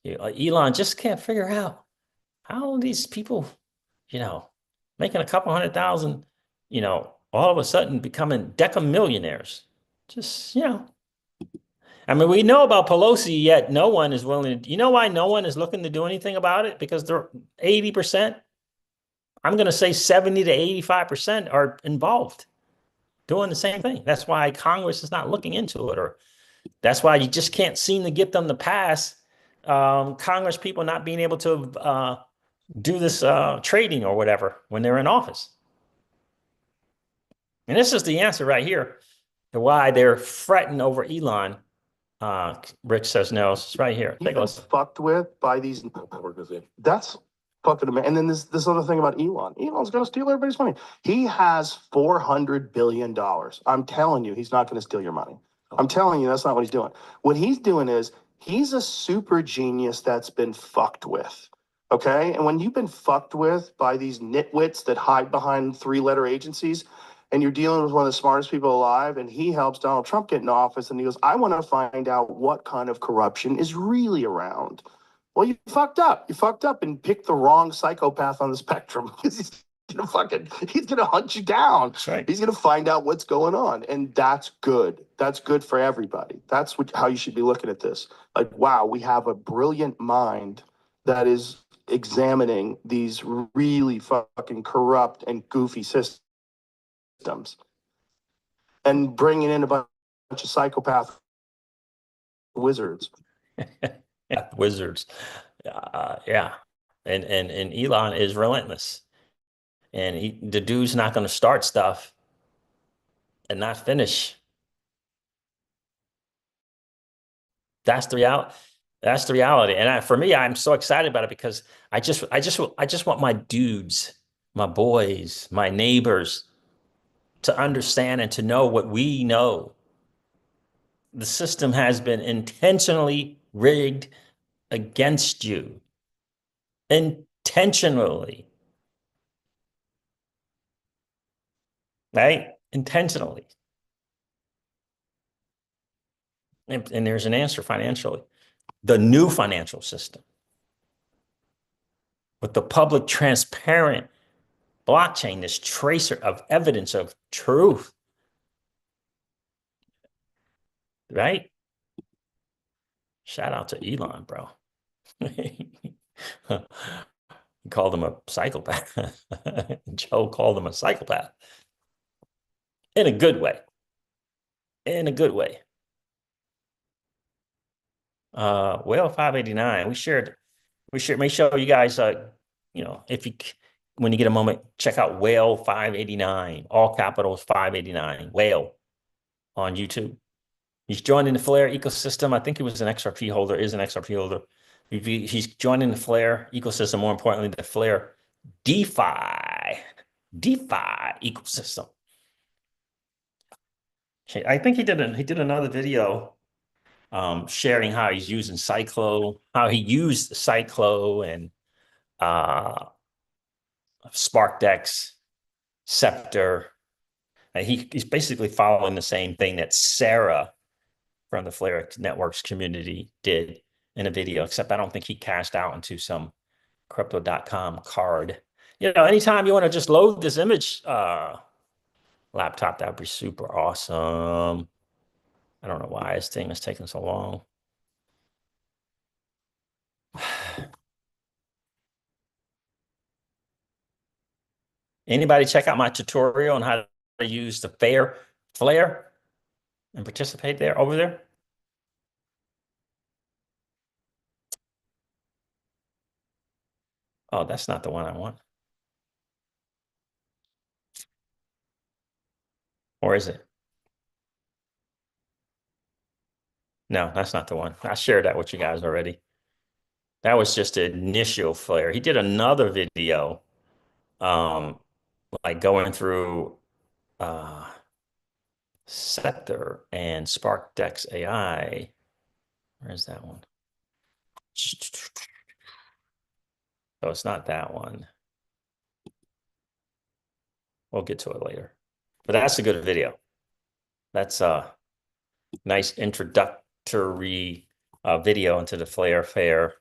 Elon just can't figure out how these people, making a couple 100,000, all of a sudden becoming decamillionaires. Just, I mean, we know about Pelosi, yet no one is willing to, you know why no one is looking to do anything about it? Because they're 80%, I'm going to say 70 to 85% are involved doing the same thing. That's why Congress is not looking into it, or that's why you just can't seem to get them to pass Congress people not being able to do this trading or whatever when they're in office. And this is the answer right here to why they're fretting over Elon. Rick says no, it's right here. Take a listen. Fucked with by these organizations. That's fucking amazing. And then this other thing about Elon. Elon's going to steal everybody's money. He has $400 billion. I'm telling you, he's not going to steal your money. I'm telling you, that's not what he's doing. What he's doing is he's a super genius that's been fucked with. Okay. And when you've been fucked with by these nitwits that hide behind 3-letter agencies, and you're dealing with one of the smartest people alive, and he helps Donald Trump get in office, and he goes, I want to find out what kind of corruption is really around. Well, you fucked up. You fucked up and picked the wrong psychopath on the spectrum, because he's gonna hunt you down. That's right. He's gonna find out what's going on, and that's good. That's good for everybody. That's how you should be looking at this. Like, wow, we have a brilliant mind that is examining these really fucking corrupt and goofy systems and bringing in a bunch of psychopath wizards. Yeah, wizards. Yeah. And Elon is relentless. And the dude's not going to start stuff and not finish. That's the reality. That's the reality. And for me, I'm so excited about it because I just want my dudes, my boys, my neighbors to understand and to know what we know. The system has been intentionally rigged against you. Intentionally. Right? Intentionally. And there's an answer financially. The new financial system with the public transparent blockchain, this tracer of evidence of truth. Right? Shout out to Elon, bro. He called him a psychopath. Joe called him a psychopath. In a good way. In a good way. Well, 589. We shared, make sure you guys if you when you get a moment, check out Whale 589, all capitals 589, Whale on YouTube. He's joining the Flare ecosystem. I think he was an XRP holder, is an XRP holder. He's joining the Flare ecosystem, more importantly, the Flare DeFi ecosystem. I think he did another video sharing how he's using Cyclo, how he used Cyclo and SparkDex, Scepter. And he's basically following the same thing that Sarah from the Flare Networks community did in a video, except I don't think he cashed out into some crypto.com card. Anytime you want to just load this image laptop, that would be super awesome. I don't know why this thing is taking so long. Anybody check out my tutorial on how to use the Flare and participate there over there? Oh, that's not the one I want. Or is it? No, that's not the one. I shared that with you guys already. That was just the initial Flare. He did another video, like going through Scepter and SparkDex AI. Where's that one? Oh, it's not that one. We'll get to it later. But that's a good video. That's a nice introductory video into the Flare Fair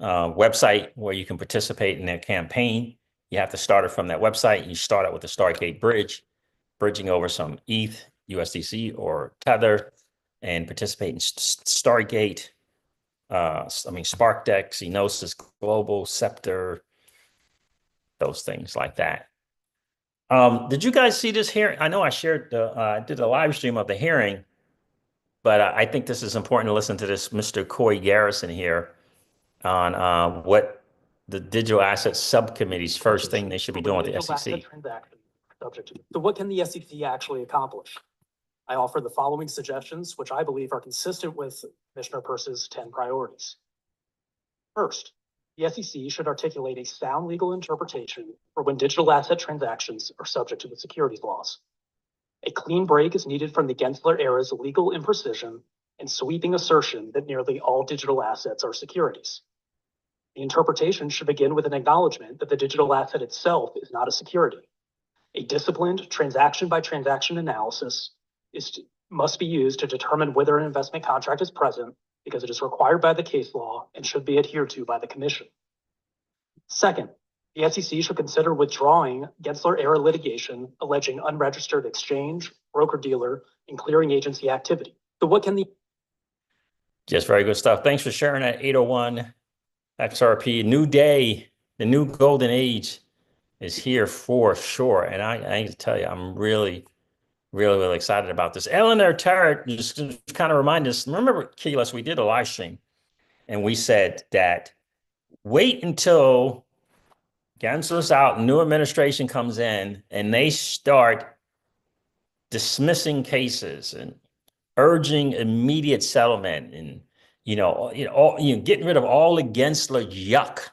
website where you can participate in their campaign. You have to start it from that website. You start out with the Stargate bridge, bridging over some ETH, USDC, or Tether, and participate in Stargate. SparkDex, Enosis Global, Scepter, those things like that. Did you guys see this hearing? I know I shared I did a live stream of the hearing, but I think this is important to listen to this Mr. Coy Garrison here on what the digital assets subcommittee's first thing they should be doing with the SEC. So what can the SEC actually accomplish? I offer the following suggestions, which I believe are consistent with Commissioner Peirce's 10 priorities. First, the SEC should articulate a sound legal interpretation for when digital asset transactions are subject to the securities laws. A clean break is needed from the Gensler era's legal imprecision and sweeping assertion that nearly all digital assets are securities. The interpretation should begin with an acknowledgement that the digital asset itself is not a security. A disciplined transaction-by-transaction analysis must be used to determine whether an investment contract is present because it is required by the case law and should be adhered to by the Commission. Second, the SEC should consider withdrawing Gensler-era litigation alleging unregistered exchange, broker-dealer, and clearing agency activity. So what can the... Just very good stuff. Thanks for sharing that 801 XRP. New day, the new golden age is here for sure. And I need to tell you, I'm really excited about this. Eleanor Tarrant just kind of remind us, remember, Keyless, we did a live stream and we said that wait until Gensler's out, new administration comes in, and they start dismissing cases and urging immediate settlement and getting rid of all the Gensler yuck,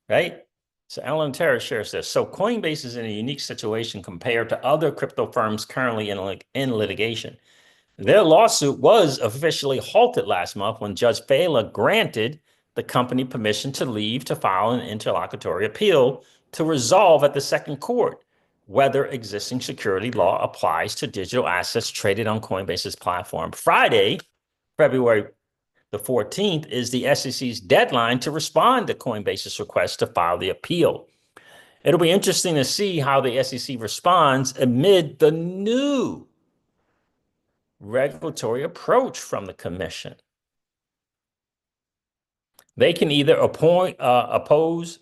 right? So Alan Terra shares this. So Coinbase is in a unique situation compared to other crypto firms currently in litigation. Their lawsuit was officially halted last month when Judge Fela granted the company permission to leave to file an interlocutory appeal to resolve at the second court whether existing security law applies to digital assets traded on Coinbase's platform. Friday, February the 14th, is the SEC's deadline to respond to Coinbase's request to file the appeal. It'll be interesting to see how the SEC responds amid the new regulatory approach from the Commission. They can either oppose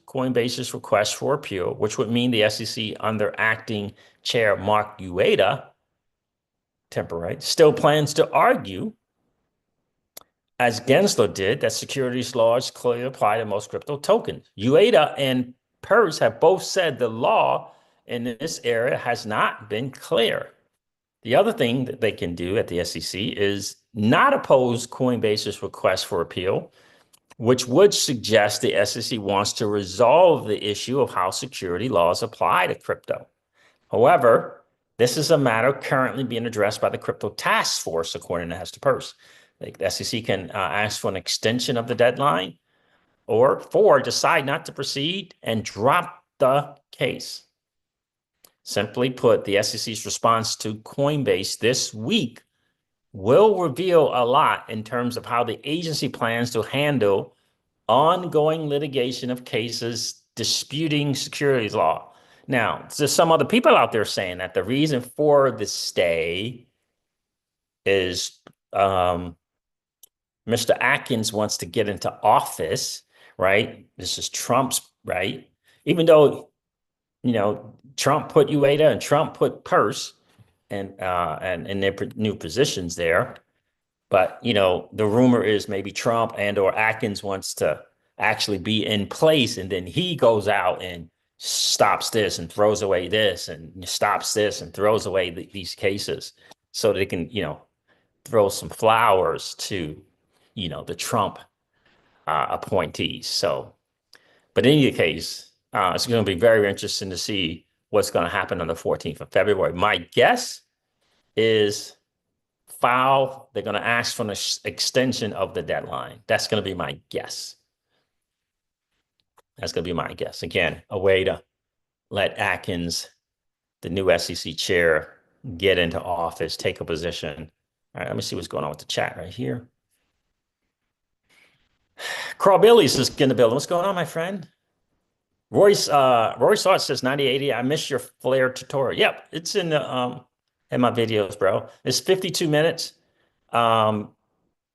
Coinbase's request for appeal, which would mean the SEC under acting chair Mark Ueda, temporary, still plans to argue, as Gensler did, that securities laws clearly apply to most crypto tokens. Ueda and Peirce have both said the law in this area has not been clear. The other thing that they can do at the SEC is not oppose Coinbase's request for appeal, which would suggest the SEC wants to resolve the issue of how security laws apply to crypto. However, this is a matter currently being addressed by the Crypto Task Force, according to Hester Peirce. The SEC can ask for an extension of the deadline or decide not to proceed and drop the case. Simply put, the SEC's response to Coinbase this week will reveal a lot in terms of how the agency plans to handle ongoing litigation of cases disputing securities law. Now, there's some other people out there saying that the reason for the stay is Mr. Atkins wants to get into office, right? This is Trump's, right? Even though, Trump put Ueda and Trump put Peirce and in their new positions there. But, the rumor is maybe Trump and or Atkins wants to actually be in place, and then he goes out and stops this and throws away this and stops this and throws away these cases so they can, throw some flowers to, the Trump appointees. So, but in any case, it's going to be very interesting to see what's going to happen on the 14th of February. My guess is they're going to ask for an extension of the deadline. That's going to be my guess. That's going to be my guess. Again, a way to let Atkins, the new SEC chair, get into office, take a position. All right, let me see what's going on with the chat right here. Carl Bailey's is in the building. What's going on, my friend? Roy Saw says 9080. I missed your Flare tutorial. Yep, it's in the in my videos, bro. It's 52 minutes. I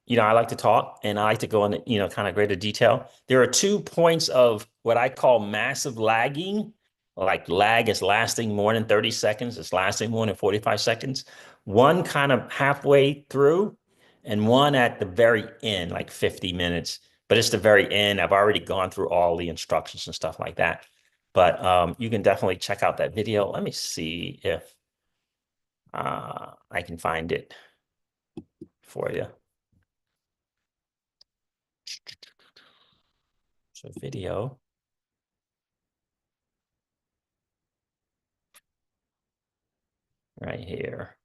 like to talk and I like to go into, kind of greater detail. There are 2 points of what I call massive lagging. Like lag is lasting more than 30 seconds. It's lasting more than 45 seconds. One kind of halfway through and one at the very end, like 50 minutes. But it's the very end. I've already gone through all the instructions and stuff like that. But you can definitely check out that video. Let me see if I can find it for you. So video. right here.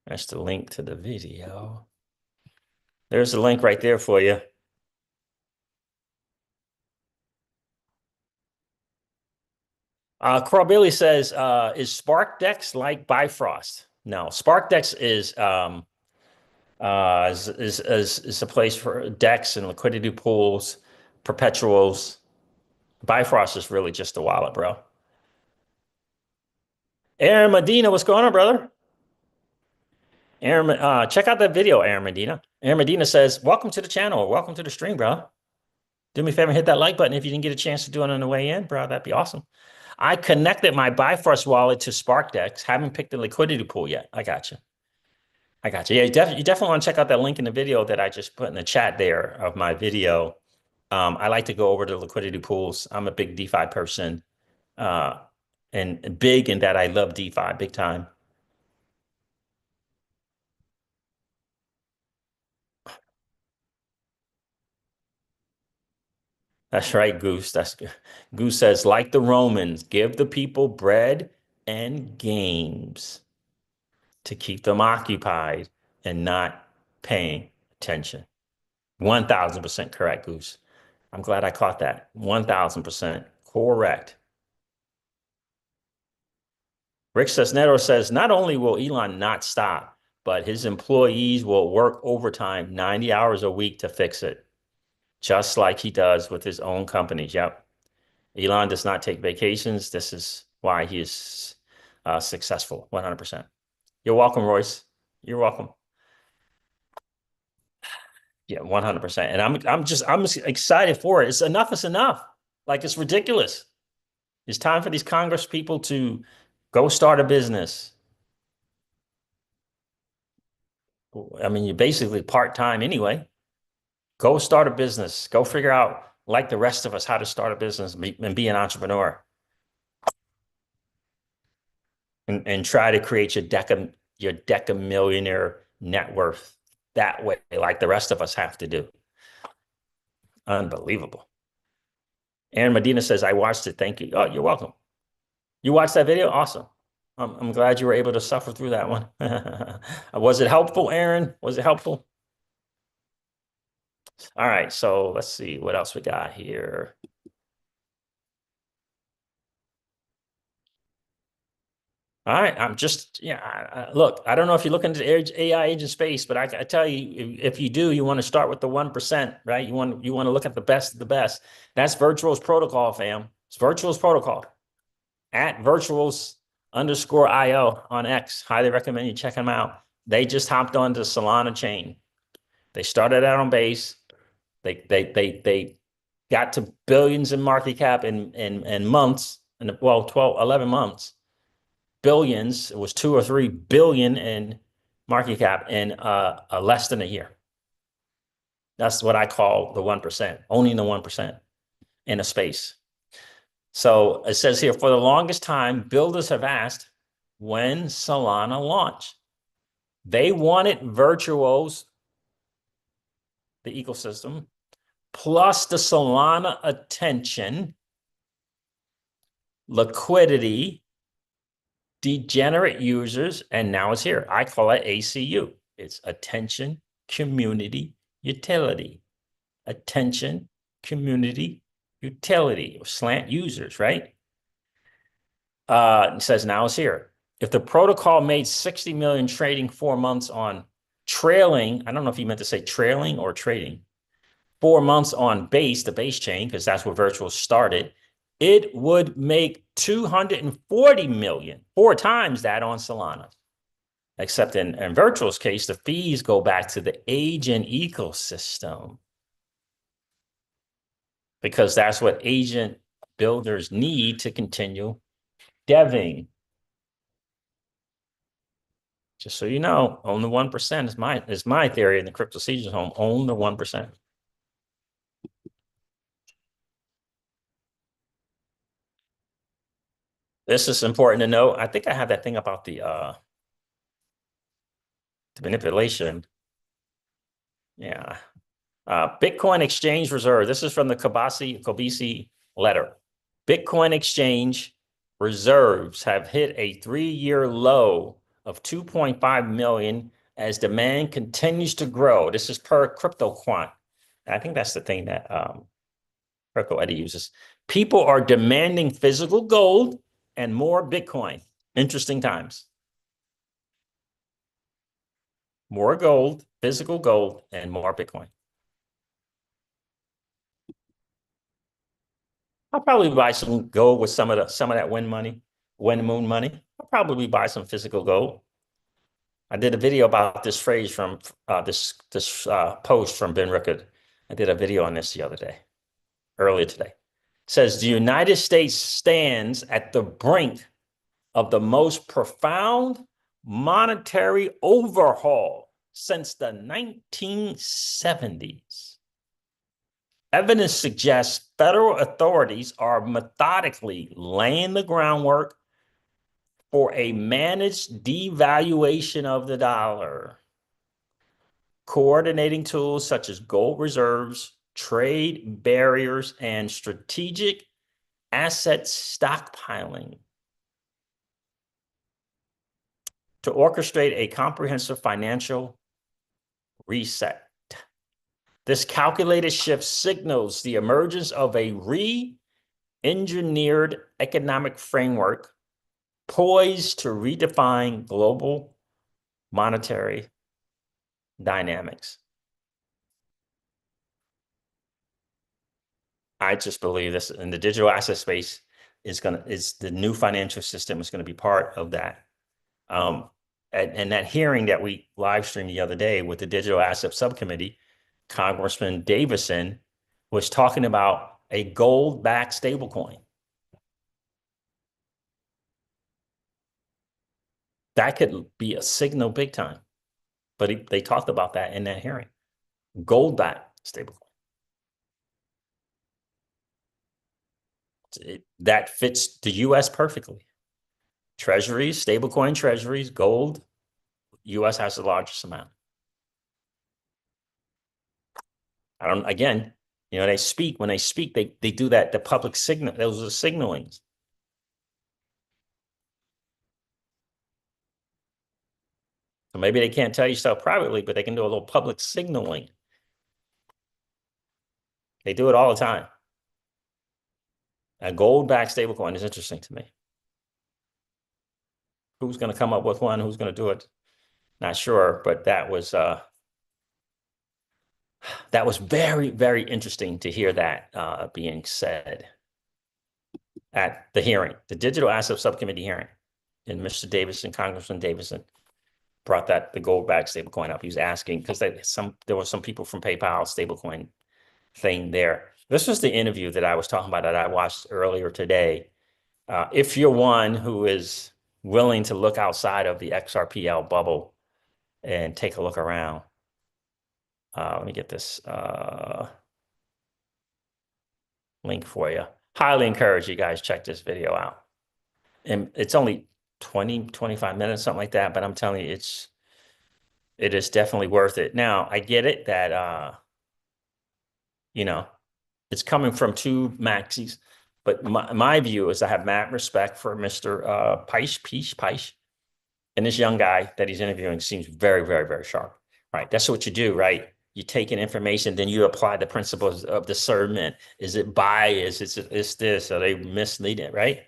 That's the link to the video. There's the link right there for you. Corbilly says, is SparkDex like Bifrost? No, SparkDex is a place for DEX and liquidity pools, perpetuals. Bifrost is really just a wallet, bro. Aaron Medina, what's going on, brother? Aaron, check out that video, Aaron Medina. Aaron Medina says, welcome to the channel, or welcome to the stream, bro. Do me a favor and hit that like button if you didn't get a chance to do it on the way in, bro. That'd be awesome. I connected my Bifrost wallet to SparkDex. Haven't picked the liquidity pool yet. I got you. I got you. Yeah, you definitely want to check out that link in the video that I just put in the chat there of my video. I like to go over to liquidity pools. I'm a big DeFi person, and big in that I love DeFi big time. That's right, Goose. That's good. Goose says, like the Romans, give the people bread and games to keep them occupied and not paying attention. 1000% correct, Goose. I'm glad I caught that. 1000% correct. Rick Cisnero says, not only will Elon not stop, but his employees will work overtime 90 hours a week to fix it, just like he does with his own companies. Yep. Elon does not take vacations. This is why he is successful, 100%. You're welcome, Royce. You're welcome. Yeah, 100%. And I'm excited for it. It's enough is enough. Like, it's ridiculous. It's time for these Congress people to go start a business. I mean, you're basically part-time anyway. Go start a business. Go figure out, like the rest of us, how to start a business and be an entrepreneur. And try to create your deca millionaire net worth that way, like the rest of us have to do. Unbelievable. Aaron Medina says, I watched it. Thank you. Oh, you're welcome. You watched that video? Awesome. I'm glad you were able to suffer through that one. Was it helpful, Aaron? Was it helpful? All right, so let's see what else we got here. All right, I'm just, yeah, look, I don't know if you look into the AI agent space, but I tell you, if you do, you want to start with the 1%, right? You want to look at the best of the best. That's Virtuals Protocol, fam. It's Virtuals Protocol. At Virtuals_IO on X. Highly recommend you check them out. They just hopped on the Solana chain. They started out on base. They got to billions in market cap in months, well, 11 months. Billions, it was 2 or 3 billion in market cap in less than a year. That's what I call the 1%, owning the 1% in a space. So it says here, for the longest time, builders have asked, when Solana launch? They wanted Virtuos, the ecosystem, plus the Solana attention, liquidity, degenerate users, and now it's here. I call it ACU. It's attention, community, utility. Attention, community, utility, or slant users, right? It says now it's here. If the protocol made 60 million trading 4 months on trailing, I don't know if you meant to say trailing or trading, 4 months on base, the base chain, because that's where Virtual started, it would make 240 million, 4 times that on Solana. Except in Virtual's case, the fees go back to the agent ecosystem, because that's what agent builders need to continue deving. Just so you know, own the 1% is my theory in the crypto season home. Own the 1%. This is important to know. I think I have that thing about the manipulation. Yeah. Bitcoin exchange reserve. This is from the Kobasi letter. Bitcoin exchange reserves have hit a 3-year low of 2.5 million as demand continues to grow. This is per Crypto Quant. I think that's the thing that Crypto Eddie uses. People are demanding physical gold and more Bitcoin. Interesting times. More gold, physical gold, and more Bitcoin. I'll probably buy some gold with some of that wind moon money. I'll probably buy some physical gold. I did a video about this phrase from this post from Ben Rickard. I did a video on this the other day, earlier today. It says the United States stands at the brink of the most profound monetary overhaul since the 1970s. Evidence suggests federal authorities are methodically laying the groundwork for a managed devaluation of the dollar. Coordinating tools such as gold reserves, trade barriers, and strategic asset stockpiling to orchestrate a comprehensive financial reset. This calculated shift signals the emergence of a re-engineered economic framework poised to redefine global monetary dynamics. I just believe this in the digital asset space is the new financial system is going to be part of that. And that hearing that we live streamed the other day with the digital asset subcommittee, Congressman Davison was talking about a gold-backed stablecoin. That could be a signal big time. But they talked about that in that hearing. Gold-backed stablecoin. That fits the U.S. perfectly. Treasuries, stablecoin treasuries, gold. U.S. has the largest amount. Again, when they speak, they do that, the public signal, those are signalings. So maybe they can't tell you stuff privately, but they can do a little public signaling. They do it all the time. A gold-backed stablecoin is interesting to me. Who's going to come up with one? Who's going to do it? Not sure, but that was very, very interesting to hear that being said at the hearing, the Digital Asset Subcommittee hearing. And Mr. Davison, Congressman Davison, brought the gold-backed stablecoin up. He was asking because there were some people from PayPal stablecoin thing there. This was the interview that I was talking about that I watched earlier today. If you're one who is willing to look outside of the XRPL bubble and take a look around, let me get this link for you. Highly encourage you guys check this video out. And it's only 20, 25 minutes, something like that. But I'm telling you, it is definitely worth it. Now, I get it that, it's coming from two maxis. But my view is I have mad respect for Mr. Peish. And this young guy that he's interviewing seems very, very, very sharp. Right? That's what you do, right? You take in information, then you apply the principles of discernment. Is it bias? Is this? Are they misleading, right?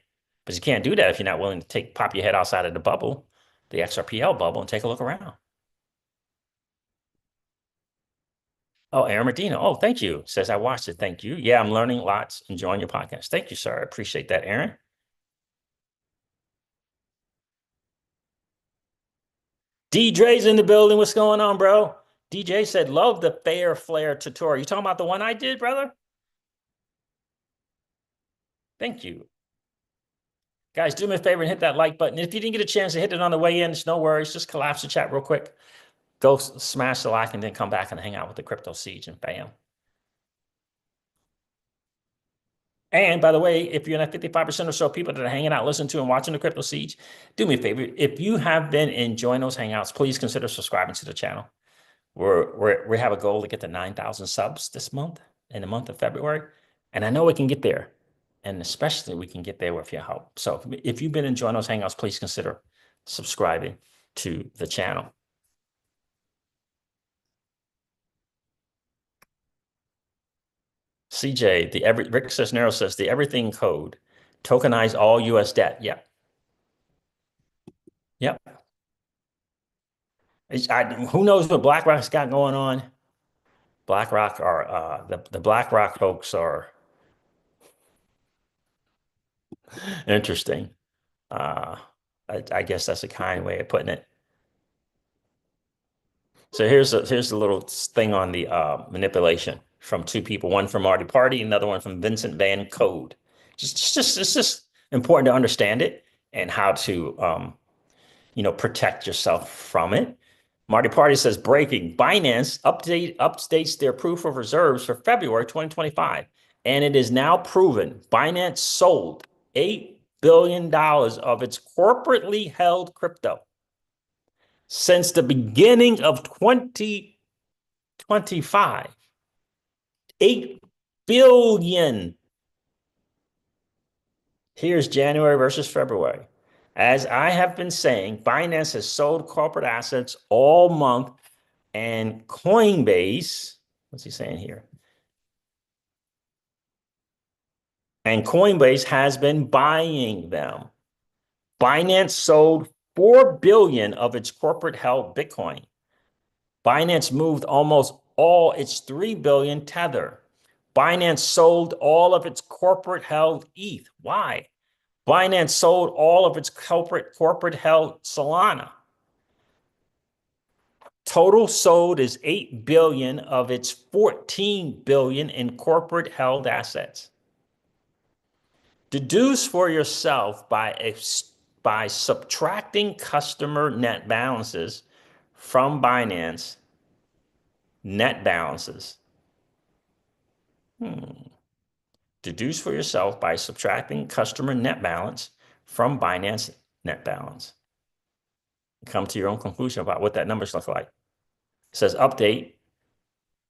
But you can't do that if you're not willing to pop your head outside of the bubble, the XRPL bubble, and take a look around. Oh, Aaron Medina. Oh, thank you. Says I watched it. Thank you. Yeah, I'm learning lots, enjoying your podcast. Thank you, sir. I appreciate that, Aaron. DJ's in the building. What's going on, bro? DJ said, love the fair flare tutorial. You talking about the one I did, brother? Thank you. Guys, do me a favor and hit that like button. If you didn't get a chance to hit it on the way in, it's no worries. Just collapse the chat real quick. Go smash the like and then come back and hang out with the Crypto Siege and bam. And by the way, if you're in that 55% or so people that are hanging out, listening to and watching the Crypto Siege, do me a favor. If you have been enjoying those hangouts, please consider subscribing to the channel. We have a goal to get to 9,000 subs this month, in the month of February. And I know we can get there. And especially we can get there with your help. So if you've been enjoying those hangouts, please consider subscribing to the channel. CJ, Rick Cisneros says the everything code, tokenize all US debt. Yep. Yep. Who knows what BlackRock's got going on? BlackRock are the BlackRock folks are interesting. I guess that's a kind way of putting it. So here's a little thing on the manipulation from two people, one from Marty Party, another one from Vincent Van Code. It's just important to understand it and how to protect yourself from it. Marty Party says breaking Binance updates their proof of reserves for February 2025, and it is now proven Binance sold $8 billion of its corporately held crypto since the beginning of 2025. 8 billion. Here's January versus February. As I have been saying, Binance has sold corporate assets all month, and Coinbase, what's he saying here? And Coinbase has been buying them. Binance sold 4 billion of its corporate held Bitcoin. Binance moved almost all its 3 billion Tether. Binance sold all of its corporate held ETH. Why? Binance sold all of its corporate held Solana. Total sold is 8 billion of its 14 billion in corporate held assets. Deduce for yourself by subtracting customer net balances from Binance net balances. Deduce for yourself by subtracting customer net balance from Binance net balance. Come to your own conclusion about what that numbers look like. It says update.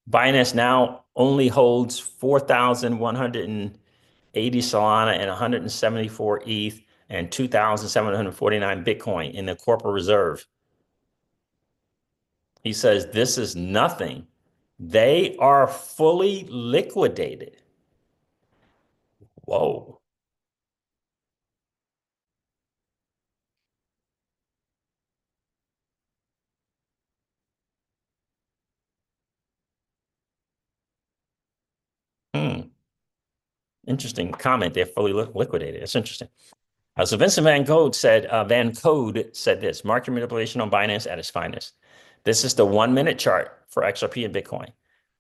Binance now only holds 4,180 Solana and 174 ETH and 2,749 Bitcoin in the corporate reserve. He says this is nothing. They are fully liquidated. Whoa. Interesting comment. They're fully liquidated. It's interesting. So Vincent Van Code said this: market manipulation on Binance at its finest. This is the 1-minute chart for XRP and Bitcoin.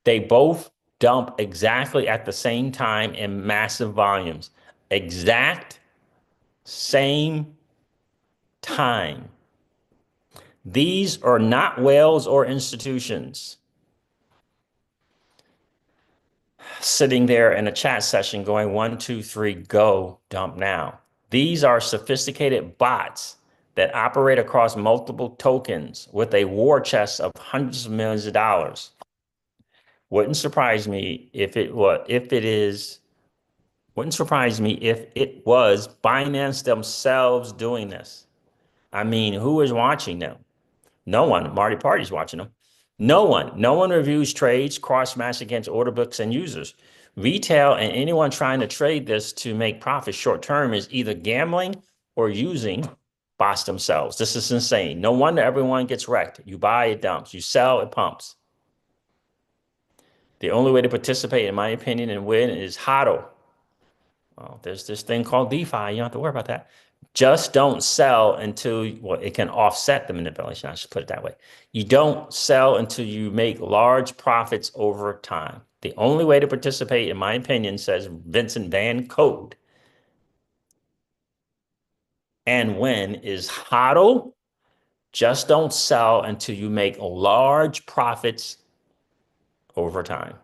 They both dump exactly at the same time in massive volumes. Exact same time. These are not whales or institutions sitting there in a chat session going 1, 2, 3, go, dump now. These are sophisticated bots that operate across multiple tokens with a war chest of hundreds of millions of dollars. Wouldn't surprise me if it was Binance themselves doing this. I mean, who is watching them? No one. Marty Party's watching them. No one reviews trades, cross-match against order books and users. Retail and anyone trying to trade this to make profit short-term is either gambling or using bots themselves. This is insane. No wonder everyone gets wrecked. You buy, it dumps. You sell, it pumps. The only way to participate, in my opinion, and win is HODL. Well, there's this thing called DeFi. You don't have to worry about that. Just don't sell until, well, it can offset the manipulation. I should put it that way. You don't sell until you make large profits over time. The only way to participate, in my opinion, says Vincent Van Code, and win is HODL. Just don't sell until you make large profits over time.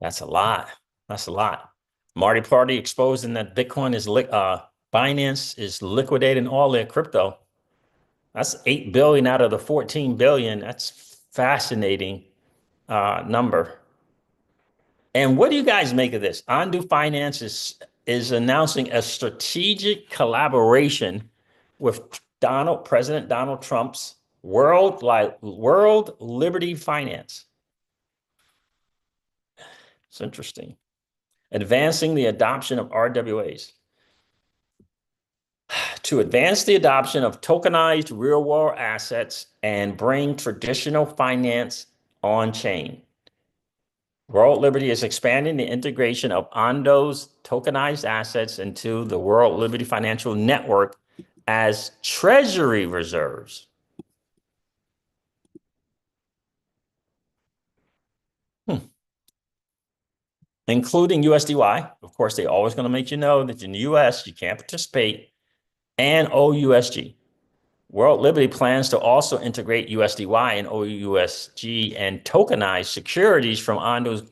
That's a lot. That's a lot. Marty Party exposing that Binance is liquidating all their crypto. That's 8 billion out of the 14 billion. That's fascinating number. And what do you guys make of this? Undo Finance is announcing a strategic collaboration with President Donald Trump's World Liberty Finance. It's interesting. Advancing the adoption of RWAs. To advance the adoption of tokenized real-world assets and bring traditional finance on-chain. World Liberty is expanding the integration of Ondo's tokenized assets into the World Liberty Financial Network as treasury reserves. Including USDY. Of course, they're always going to make you know that in the US, you can't participate, and OUSG. World Liberty plans to also integrate USDY and OUSG and tokenize securities from Ondo's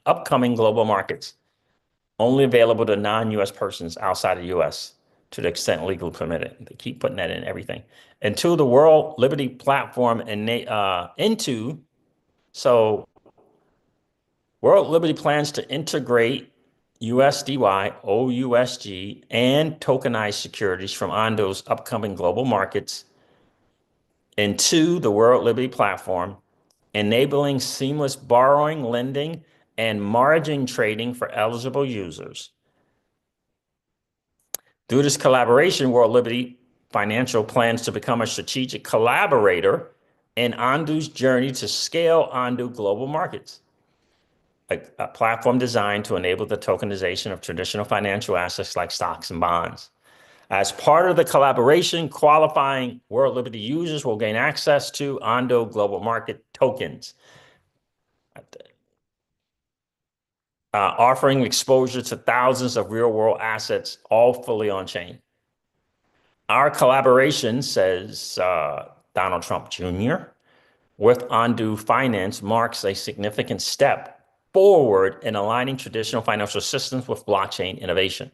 upcoming global markets, only available to non-US persons outside of US to the extent legally permitted. They keep putting that in everything. Until the World Liberty platform and World Liberty plans to integrate USDY, OUSG, and tokenized securities from Ondo's upcoming global markets into the World Liberty platform, enabling seamless borrowing, lending, and margin trading for eligible users. Through this collaboration, World Liberty Financial plans to become a strategic collaborator in Ondo's journey to scale Ondo global markets. A platform designed to enable the tokenization of traditional financial assets like stocks and bonds. As part of the collaboration, qualifying World Liberty users will gain access to Ondo Global Market tokens, offering exposure to thousands of real-world assets, all fully on-chain. Our collaboration, says Donald Trump Jr., with Ondo Finance marks a significant step forward in aligning traditional financial systems with blockchain innovation.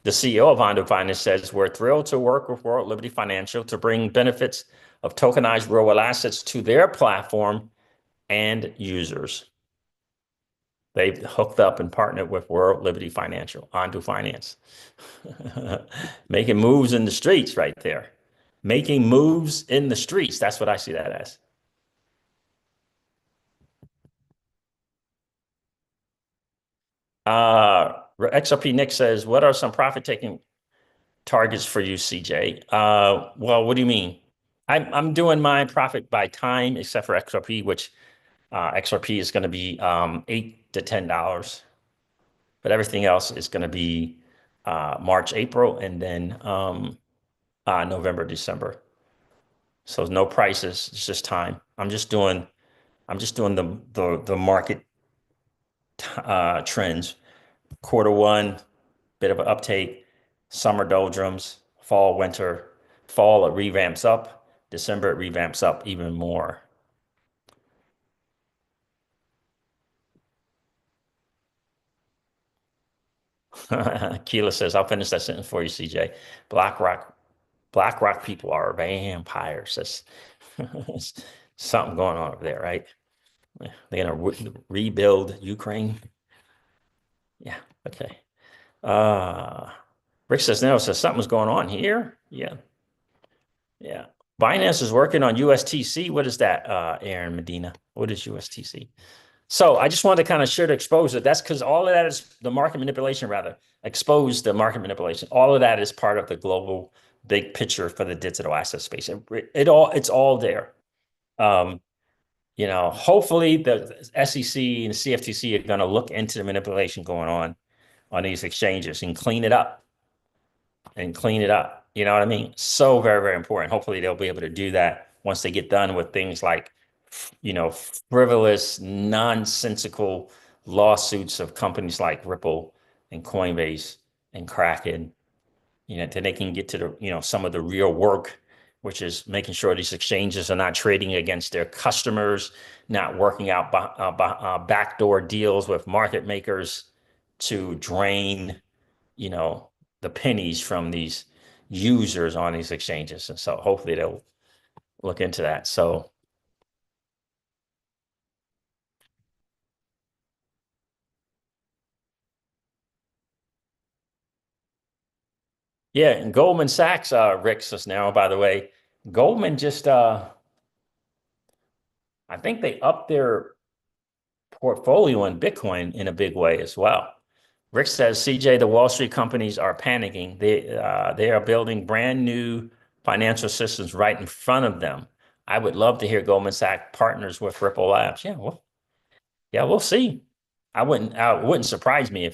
The CEO of Ondo Finance says, we're thrilled to work with World Liberty Financial to bring benefits of tokenized real-world assets to their platform and users. They've hooked up and partnered with World Liberty Financial, Ondo Finance. Making moves in the streets right there. Making moves in the streets. That's what I see that as. XRP Nick says, what are some profit-taking targets for you, CJ? Well, what do you mean? I'm doing my profit by time, except for XRP, which XRP is going to be $8 to $10. But everything else is going to be March, April, and then November, December. So no prices, it's just time. I'm just doing the market trends. Quarter one, bit of an uptake, summer doldrums, fall, winter. Fall, it revamps up. December, it revamps up even more. Keela says, I'll finish that sentence for you, CJ. BlackRock people are vampires. That's something going on over there, right? They're going to rebuild Ukraine. Yeah, okay. Rick says, no, so something's going on here. Yeah. Yeah. Binance is working on USTC. What is that, Aaron Medina? What is USTC? So I just wanted to kind of share the exposure. That's because all of that is the market manipulation, rather, expose the market manipulation. All of that is part of the global big picture for the digital asset space. It's all there. Hopefully the SEC and the CFTC are going to look into the manipulation going on these exchanges and clean it up. You know what I mean? So very, very important. Hopefully they'll be able to do that once they get done with things like, frivolous, nonsensical lawsuits of companies like Ripple and Coinbase and Kraken, then they can get to the, some of the real work, which is making sure these exchanges are not trading against their customers, not working out backdoor deals with market makers to drain, the pennies from these users on these exchanges. And so hopefully they'll look into that. So yeah, and Goldman Sachs, Rick Cisnero, by the way, Goldman just I think they upped their portfolio in Bitcoin in a big way as well. Rick says, CJ, the Wall Street companies are panicking. They are building brand new financial systems right in front of them. I would love to hear Goldman Sachs partners with Ripple Labs. Yeah, we'll see. It wouldn't surprise me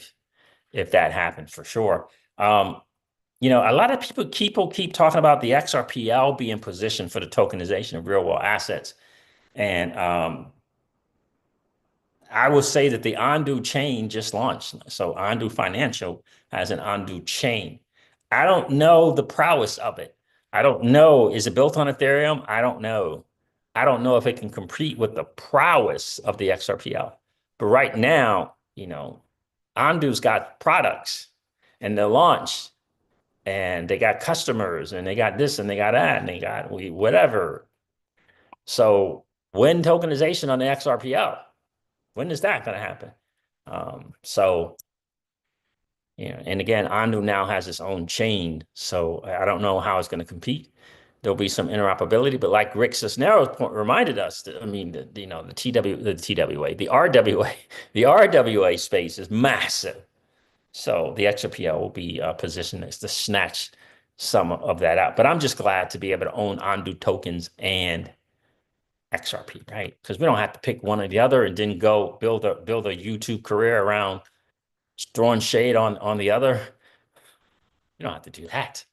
if that happened for sure. You know, a lot of people keep talking about the XRPL being positioned for the tokenization of real world assets. And I will say that the Ondu chain just launched. So Ondu Financial has an Ondu chain. I don't know the prowess of it. I don't know. Is it built on Ethereum? I don't know. I don't know if it can compete with the prowess of the XRPL. But right now, you know, Ondu's got products and they're launched and they got customers and they got this and they got that and they got whatever. So when tokenization on the XRPL? When is that going to happen? So, you know, and again, Andu now has its own chain, so I don't know how it's going to compete. There'll be some interoperability, but like Rick Cisneros reminded us, I mean, you know, the TWA, the RWA, the RWA space is massive. So the XRPL will be positioned as to snatch some of that out. But I'm just glad to be able to own Andu tokens and XRP, right? Because we don't have to pick one or the other and then go build a YouTube career around throwing shade on the other. You don't have to do that.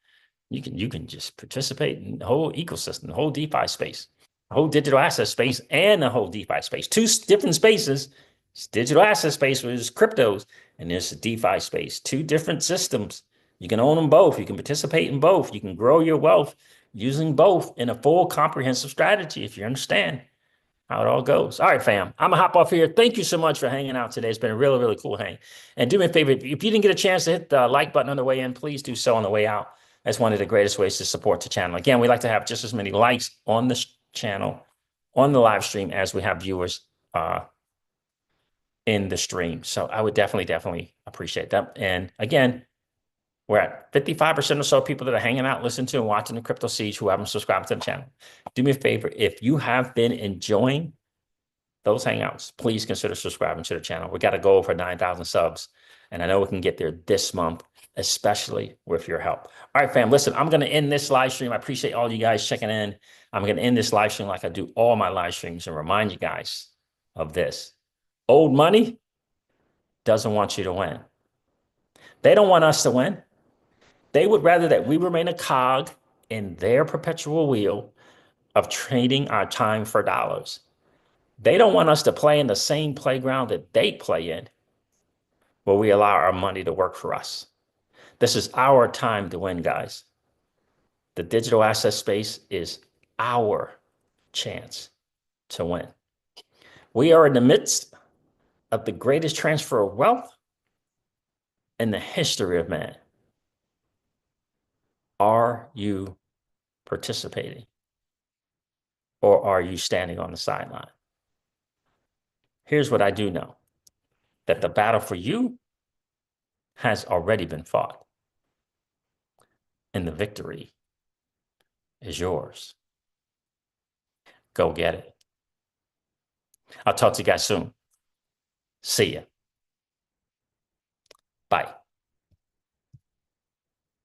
You can just participate in the whole ecosystem, the whole DeFi space, the whole digital asset space, and the whole DeFi space. Two different spaces. It's digital asset space, which is cryptos, and there's a DeFi space. Two different systems. You can own them both. You can participate in both. You can grow your wealth using both in a full comprehensive strategy, if you understand how it all goes. All right, fam. I'm gonna hop off here. Thank you so much for hanging out today. It's been a really, really cool hang. And do me a favor, if you didn't get a chance to hit the like button on the way in, please do so on the way out. That's one of the greatest ways to support the channel. Again, we like to have just as many likes on the channel, on the live stream, as we have viewers in the stream. So I would definitely appreciate that. And again, we're at 55% or so people that are hanging out, listening to and watching the Crypto Siege who haven't subscribed to the channel. Do me a favor, if you have been enjoying those hangouts, please consider subscribing to the channel. We got to go over 9,000 subs, and I know we can get there this month, especially with your help. All right, fam, listen, I'm going to end this live stream. I appreciate all you guys checking in. I'm going to end this live stream like I do all my live streams and remind you guys of this. Old money doesn't want you to win. They don't want us to win. They would rather that we remain a cog in their perpetual wheel of trading our time for dollars. They don't want us to play in the same playground that they play in, where we allow our money to work for us. This is our time to win, guys. The digital asset space is our chance to win. We are in the midst of the greatest transfer of wealth in the history of man. Are you participating? Or are you standing on the sideline? Here's what I do know, that the battle for you has already been fought, and the victory is yours. Go get it. I'll talk to you guys soon. See ya. Bye.